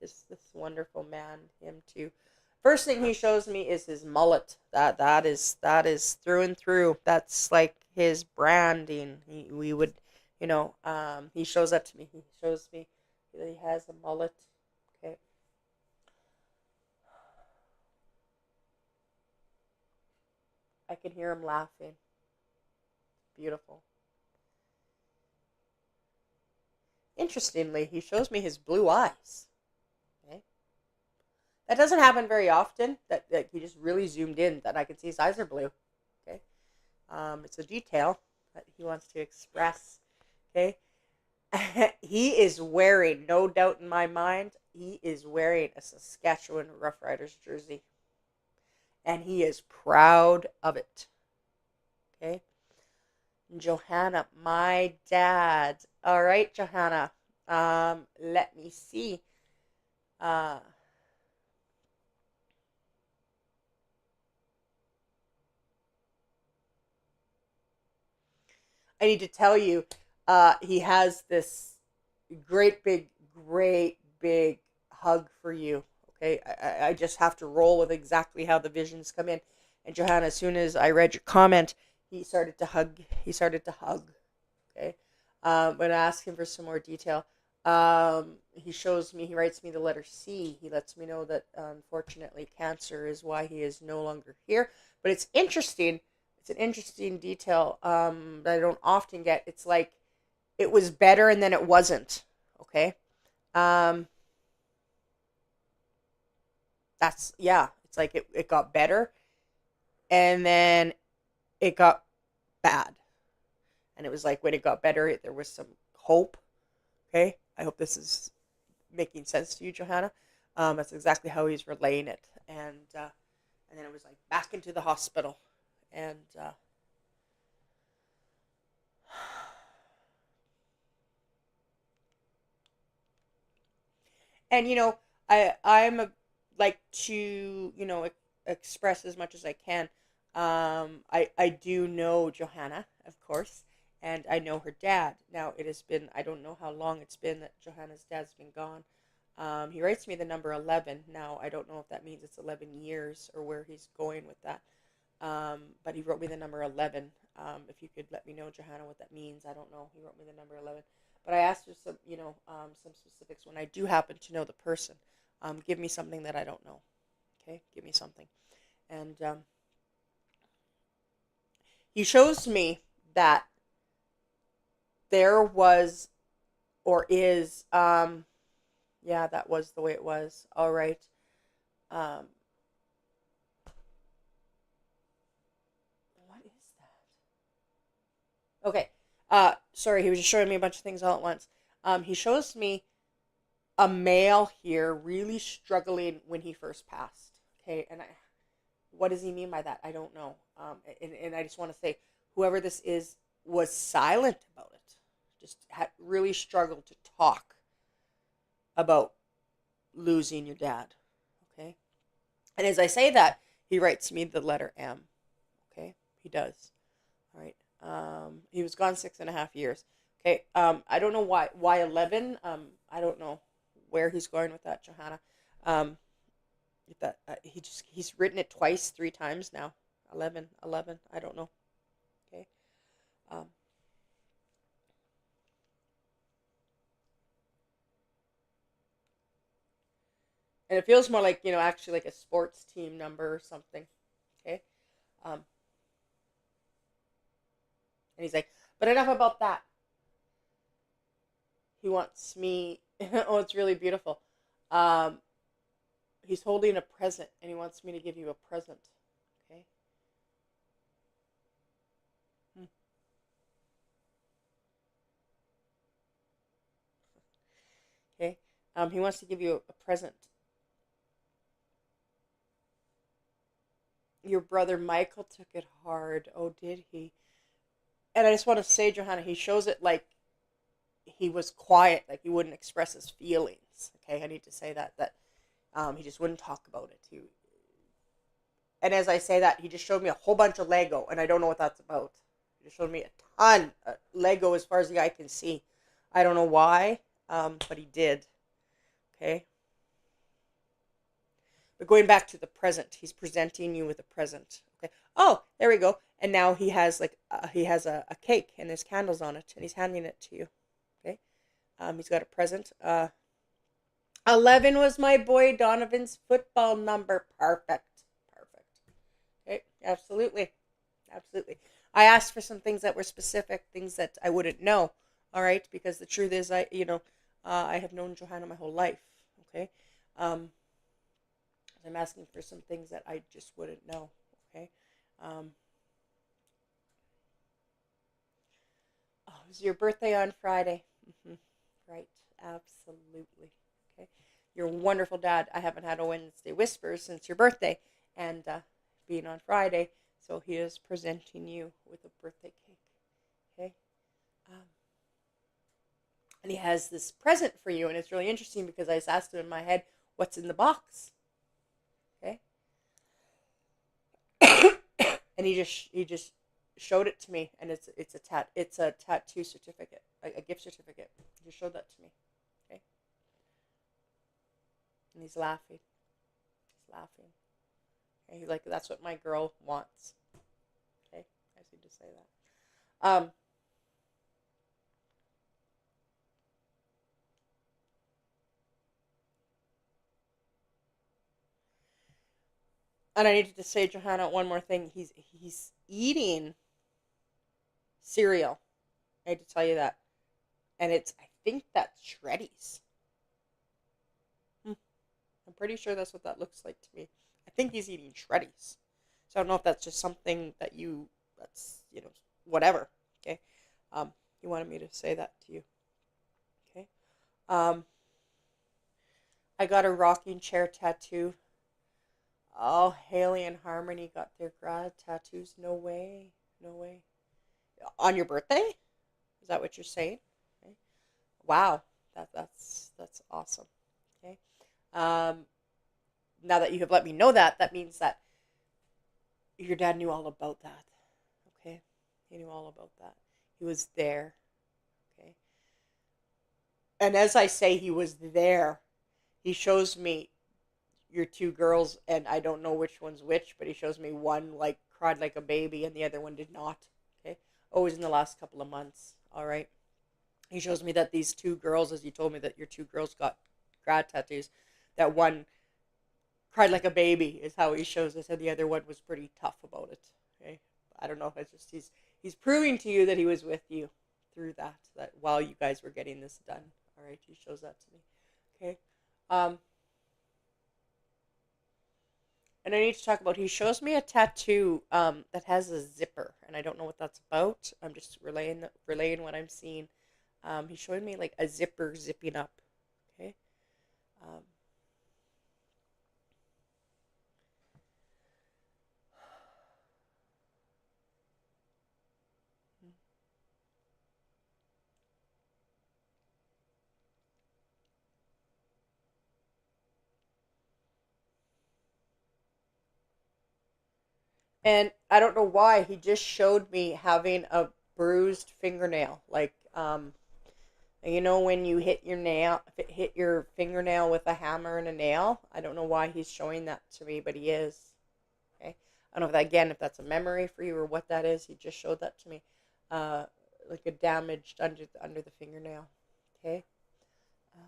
This wonderful man, him too. First thing he shows me is his mullet. That is through and through. That's like his branding. We would, he shows that to me. He shows me that he has a mullet. Okay. I can hear him laughing. Beautiful. Interestingly, he shows me his blue eyes. Okay. That doesn't happen very often. That he just really zoomed in that I can see his eyes are blue. Okay. It's a detail that he wants to express. Okay. He is wearing, no doubt in my mind, he is wearing a Saskatchewan Roughriders jersey. And he is proud of it. Okay. Johanna, my dad. All right, Johanna. Let me see. Uh, I need to tell you, he has this great big hug for you. Okay, I just have to roll with exactly how the visions come in. And Johanna, as soon as I read your comment, he started to hug. He started to hug. Okay, but I ask him for some more detail. He shows me. He writes me the letter C. He lets me know that unfortunately cancer is why he is no longer here. But it's interesting. It's an interesting detail that I don't often get. It's like it was better and then it wasn't. Okay. Um, yeah. It's like it got better and then it got bad. And it was like when it got better, there was some hope. Okay. I hope this is making sense to you, Johanna. That's exactly how he's relaying it. And then it was like back into the hospital. And I I'm a like to, express as much as I can. I do know Johanna, of course, and I know her dad. Now, it has been, I don't know how long it's been that Johanna's dad's been gone. He writes me the number 11. Now, I don't know if that means it's 11 years or where he's going with that. But he wrote me the number 11. If you could let me know, Johanna, what that means. I don't know. He wrote me the number 11. But I asked for some, some specifics when I do happen to know the person. Give me something that I don't know. Okay? Give me something. And he shows me that there was or is, yeah, that was the way it was. All right. Um, what is that? Okay. Sorry, he was just showing me a bunch of things all at once. He shows me a male here really struggling when he first passed. Okay, and what does he mean by that? I don't know. And I just want to say, whoever this is was silent about it. Just had really struggled to talk about losing your dad. Okay, and as I say that, he writes me the letter M. Okay, he does. All right. He was gone 6.5 years. Okay. I don't know why 11. I don't know where he's going with that, Johanna. Um, if that he's written it twice, 3 times now. 11, 11. I don't know. Okay. Um, and it feels more like, actually like a sports team number or something. Okay. Um, and he's like, but enough about that. He wants me. Oh, it's really beautiful. Um, he's holding a present, and he wants me to give you a present. Okay. Hmm. Okay. He wants to give you a present. Your brother Michael took it hard. Oh, did he? And I just want to say, Johanna, he shows it like he was quiet, like he wouldn't express his feelings. Okay, I need to say that he just wouldn't talk about it. And as I say that, he just showed me a whole bunch of Lego, and I don't know what that's about. He just showed me a ton of Lego as far as the eye can see. I don't know why, but he did. Okay. But going back to the present, he's presenting you with a present. Okay. Oh, there we go. And now he has a cake and there's candles on it, and he's handing it to you. Okay. He's got a present. 11 was my boy Donovan's football number. Perfect. Perfect. Okay. Absolutely. Absolutely. I asked for some things that were specific, things that I wouldn't know. All right, because the truth is, I have known Johanna my whole life. Okay. Um, I'm asking for some things that I just wouldn't know. Okay. Um, oh, it was your birthday on Friday. Mm-hmm. Right. Absolutely. Okay. You're a wonderful dad. I haven't had a Wednesday Whispers since your birthday, and being on Friday, so he is presenting you with a birthday cake. Okay. Um, and he has this present for you, and it's really interesting because I just asked him in my head, "What's in the box?" Okay. And he just showed it to me, and it's a tattoo certificate, a gift certificate. He just showed that to me. Okay. And he's laughing. He's laughing. Okay. He's like, that's what my girl wants. Okay. I just need to say that. And I needed to say, Johanna, one more thing. He's eating cereal. I had to tell you that. And I think that's Shreddies. Hmm. I'm pretty sure that's what that looks like to me. I think he's eating Shreddies. So I don't know if that's just something that's, whatever. Okay. He wanted me to say that to you. Okay. Um, I got a rocking chair tattoo. Oh, Haley and Harmony got their grad tattoos. No way. No way. On your birthday? Is that what you're saying? Okay. Wow. That's awesome. Okay. Um, now that you have let me know that, that means that your dad knew all about that. Okay? He knew all about that. He was there. Okay? And as I say, he was there. He shows me your two girls, and I don't know which one's which, but he shows me one like cried like a baby, and the other one did not. Okay? Always in the last couple of months. All right? He shows me that these two girls, as you told me that your two girls got grad tattoos, that one cried like a baby is how he shows us, and the other one was pretty tough about it. Okay, I don't know. It's just he's proving to you that he was with you through that while you guys were getting this done. All right, he shows that to me. Okay, um, and I need to talk about. He shows me a tattoo that has a zipper, and I don't know what that's about. I'm just relaying what I'm seeing. He's showing me like a zipper zipping up. Okay. Um, And I don't know why he just showed me having a bruised fingernail. Like, you know, when you hit your nail, hit your fingernail with a hammer and a nail. I don't know why he's showing that to me, but he is. Okay, I don't know if that again, if that's a memory for you or what that is. He just showed that to me, uh, like a damaged under the fingernail. Okay. Um,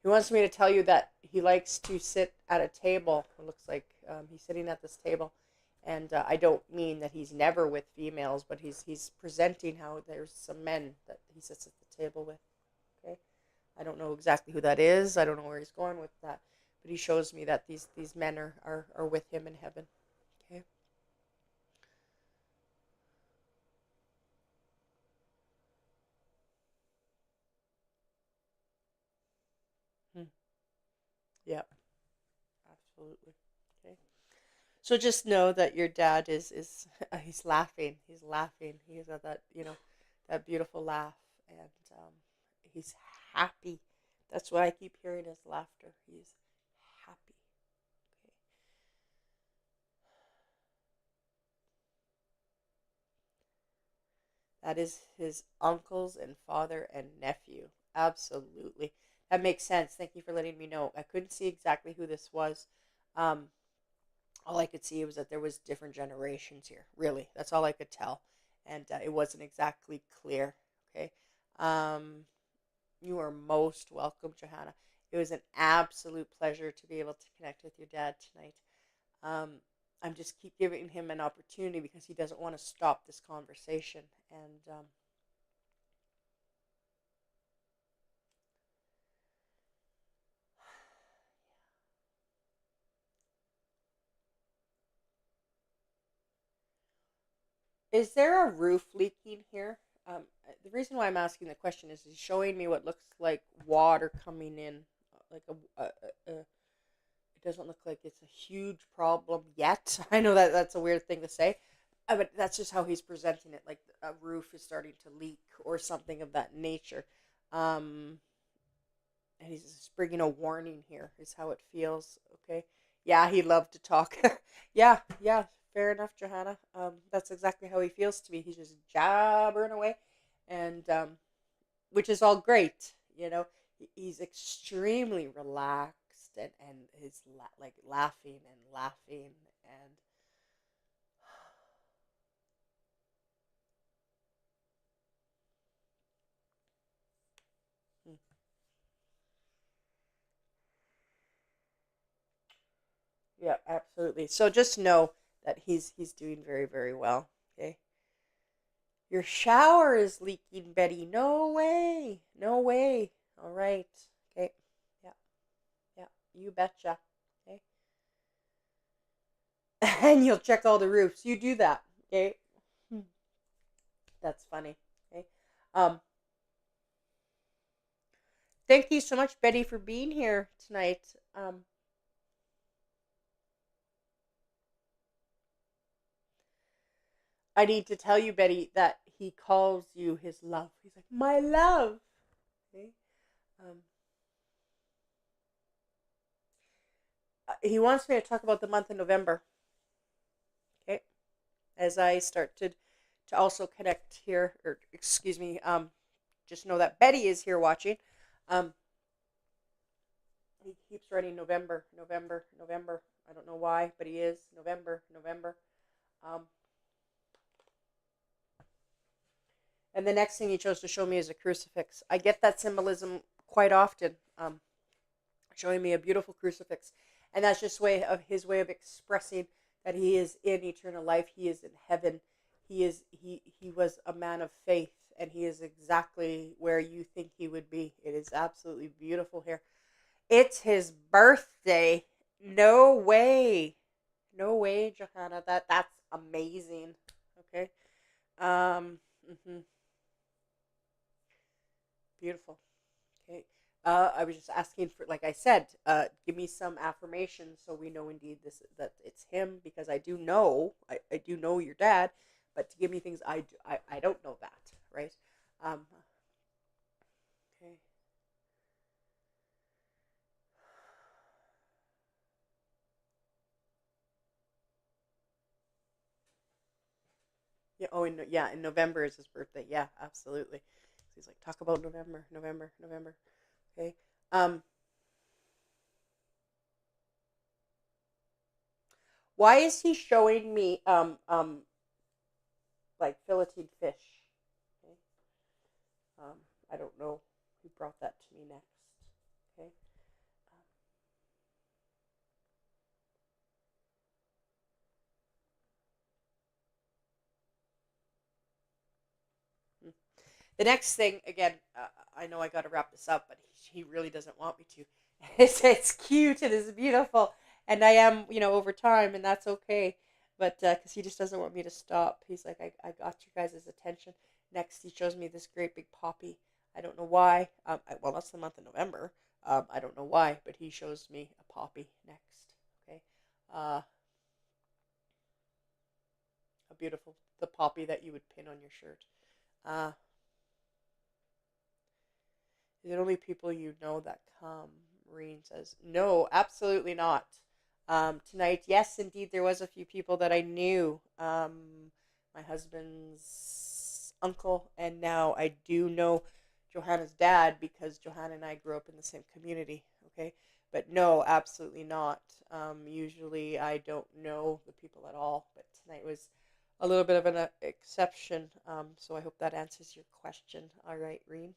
He wants me to tell you that he likes to sit at a table. It looks like he's sitting at this table, and I don't mean that he's never with females, but he's presenting how there's some men that he sits at the table with. Okay, I don't know exactly who that is. I don't know where he's going with that, but he shows me that these men are with him in heaven. Okay. Hmm. Yeah, absolutely. Okay. So just know that your dad is he's laughing. He's laughing. He's got that that beautiful laugh, and he's happy. That's what I keep hearing his laughter. He's happy. Okay. That is his uncles and father and nephew. Absolutely, that makes sense. Thank you for letting me know. I couldn't see exactly who this was. Um, all I could see was that there was different generations here. Really, that's all I could tell, and it wasn't exactly clear. Okay, um, you are most welcome, Johanna. It was an absolute pleasure to be able to connect with your dad tonight. Um, I'm just keep giving him an opportunity because he doesn't want to stop this conversation. And is there a roof leaking here? The reason why I'm asking the question is he's showing me what looks like water coming in, like it doesn't look like it's a huge problem yet. I know that that's a weird thing to say, but that's just how he's presenting it. Like a roof is starting to leak or something of that nature. Um, and he's just bringing a warning here, is how it feels. Okay. Yeah, he loved to talk. Yeah, yeah, fair enough, Johanna. That's exactly how he feels to me. He's just jabbering away, and which is all great. He's extremely relaxed, and he's like laughing and laughing, and yeah, absolutely. So just know that he's doing very, very well. Okay. Your shower is leaking, Betty. No way. No way. All right. Okay. Yeah. Yeah. You betcha. Okay. And you'll check all the roofs. You do that. Okay. Hmm. That's funny. Okay. Um. Thank you so much, Betty, for being here tonight. I need to tell you, Betty, that he calls you his love. He's like, my love. Okay? Um, he wants me to talk about the month of November. Okay? As I start to also connect here, or excuse me, just know that Betty is here watching. Um, he keeps writing November, November, November. I don't know why, but he is November, November. Um, and the next thing he chose to show me is a crucifix. I get that symbolism quite often, showing me a beautiful crucifix, and that's just his way of expressing that he is in eternal life. He is in heaven. He was a man of faith, and he is exactly where you think he would be. It is absolutely beautiful here. It's his birthday. No way. No way, Johanna. That's amazing. Okay. Um mhm. Beautiful. Okay. I was just asking for, like I said, give me some affirmation so we know indeed that it's him, because I do know your dad, but to give me things I don't know that, right? Um, okay. Yeah. Oh, in November is his birthday. Yeah, absolutely. So he's like, talk about November, November, November. Okay. Um, why is he showing me like filleted fish? Okay. Um, I don't know who brought that to me next. Okay. Um, the next thing, again, I know I got to wrap this up, but he really doesn't want me to. It's cute and it's beautiful, and I am, over time, and that's okay. But because he just doesn't want me to stop, he's like, I got you guys' attention. Next, he shows me this great big poppy. I don't know why. Well, that's the month of November. I don't know why, but he shows me a poppy next. Okay, uh, a beautiful the poppy that you would pin on your shirt. Uh, Is it only people you know that come? Reen says, no, absolutely not. Tonight, yes, indeed, there was a few people that I knew. My husband's uncle, and now I do know Johanna's dad because Johanna and I grew up in the same community. Okay, but no, absolutely not. Usually, I don't know the people at all, but tonight was a little bit of an exception. So I hope that answers your question. All right, Reen.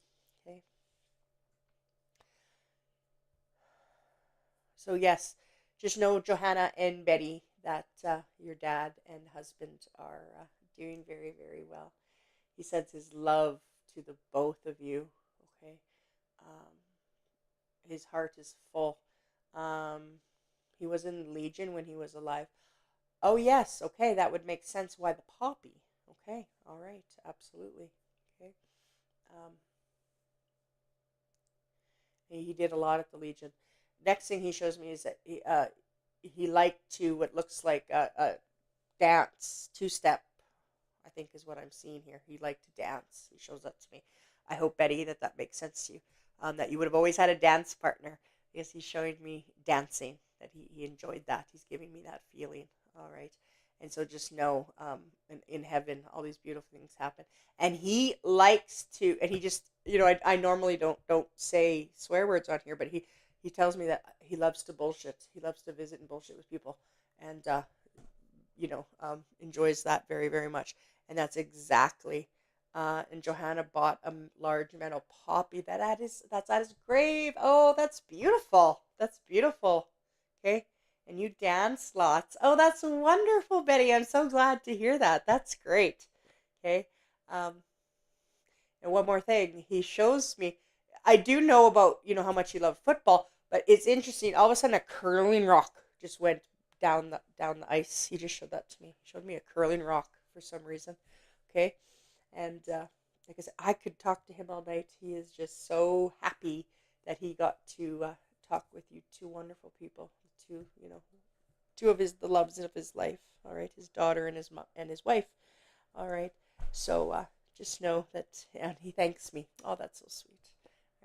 Okay. So yes, just know, Johanna and Betty, that your dad and husband are doing very, very well. He sends his love to the both of you. Okay, um, his heart is full. Um, he was in the Legion when he was alive. Oh yes, okay, that would make sense. Why the poppy? Okay, all right, absolutely. Okay, um, he did a lot at the Legion. Next thing he shows me is that he liked to what looks like a dance, two step, I think is what I'm seeing here. He liked to dance. He shows that to me. I hope, Betty, that makes sense to you. That you would have always had a dance partner, because he's showing me dancing, that he enjoyed that. He's giving me that feeling. All right. And so just know, in heaven, all these beautiful things happen. And he likes to, and he just, I normally don't say swear words on here, but he tells me that he loves to bullshit. He loves to visit and bullshit with people. And enjoys that very, very much. And that's exactly. And Johanna bought a large amount of poppy that's at his grave. Oh, that's beautiful. That's beautiful. Okay, and you dance lots. Oh, that's wonderful, Betty. I'm so glad to hear that. That's great. Okay, um, and one more thing, he shows me. I do know about how much you love football, but it's interesting. All of a sudden, a curling rock just went down the ice. He just showed that to me. He showed me a curling rock for some reason. Okay, and like I said, I could talk to him all night. He is just so happy that he got to talk with you two wonderful people, two of the loves of his life. All right, his daughter and his wife. All right. So just know that, and he thanks me. Oh, that's so sweet.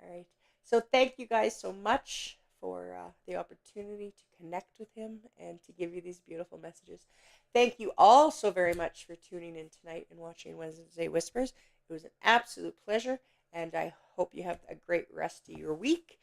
All right. So thank you guys so much for the opportunity to connect with him and to give you these beautiful messages. Thank you all so very much for tuning in tonight and watching Wednesday Whispers. It was an absolute pleasure, and I hope you have a great rest of your week.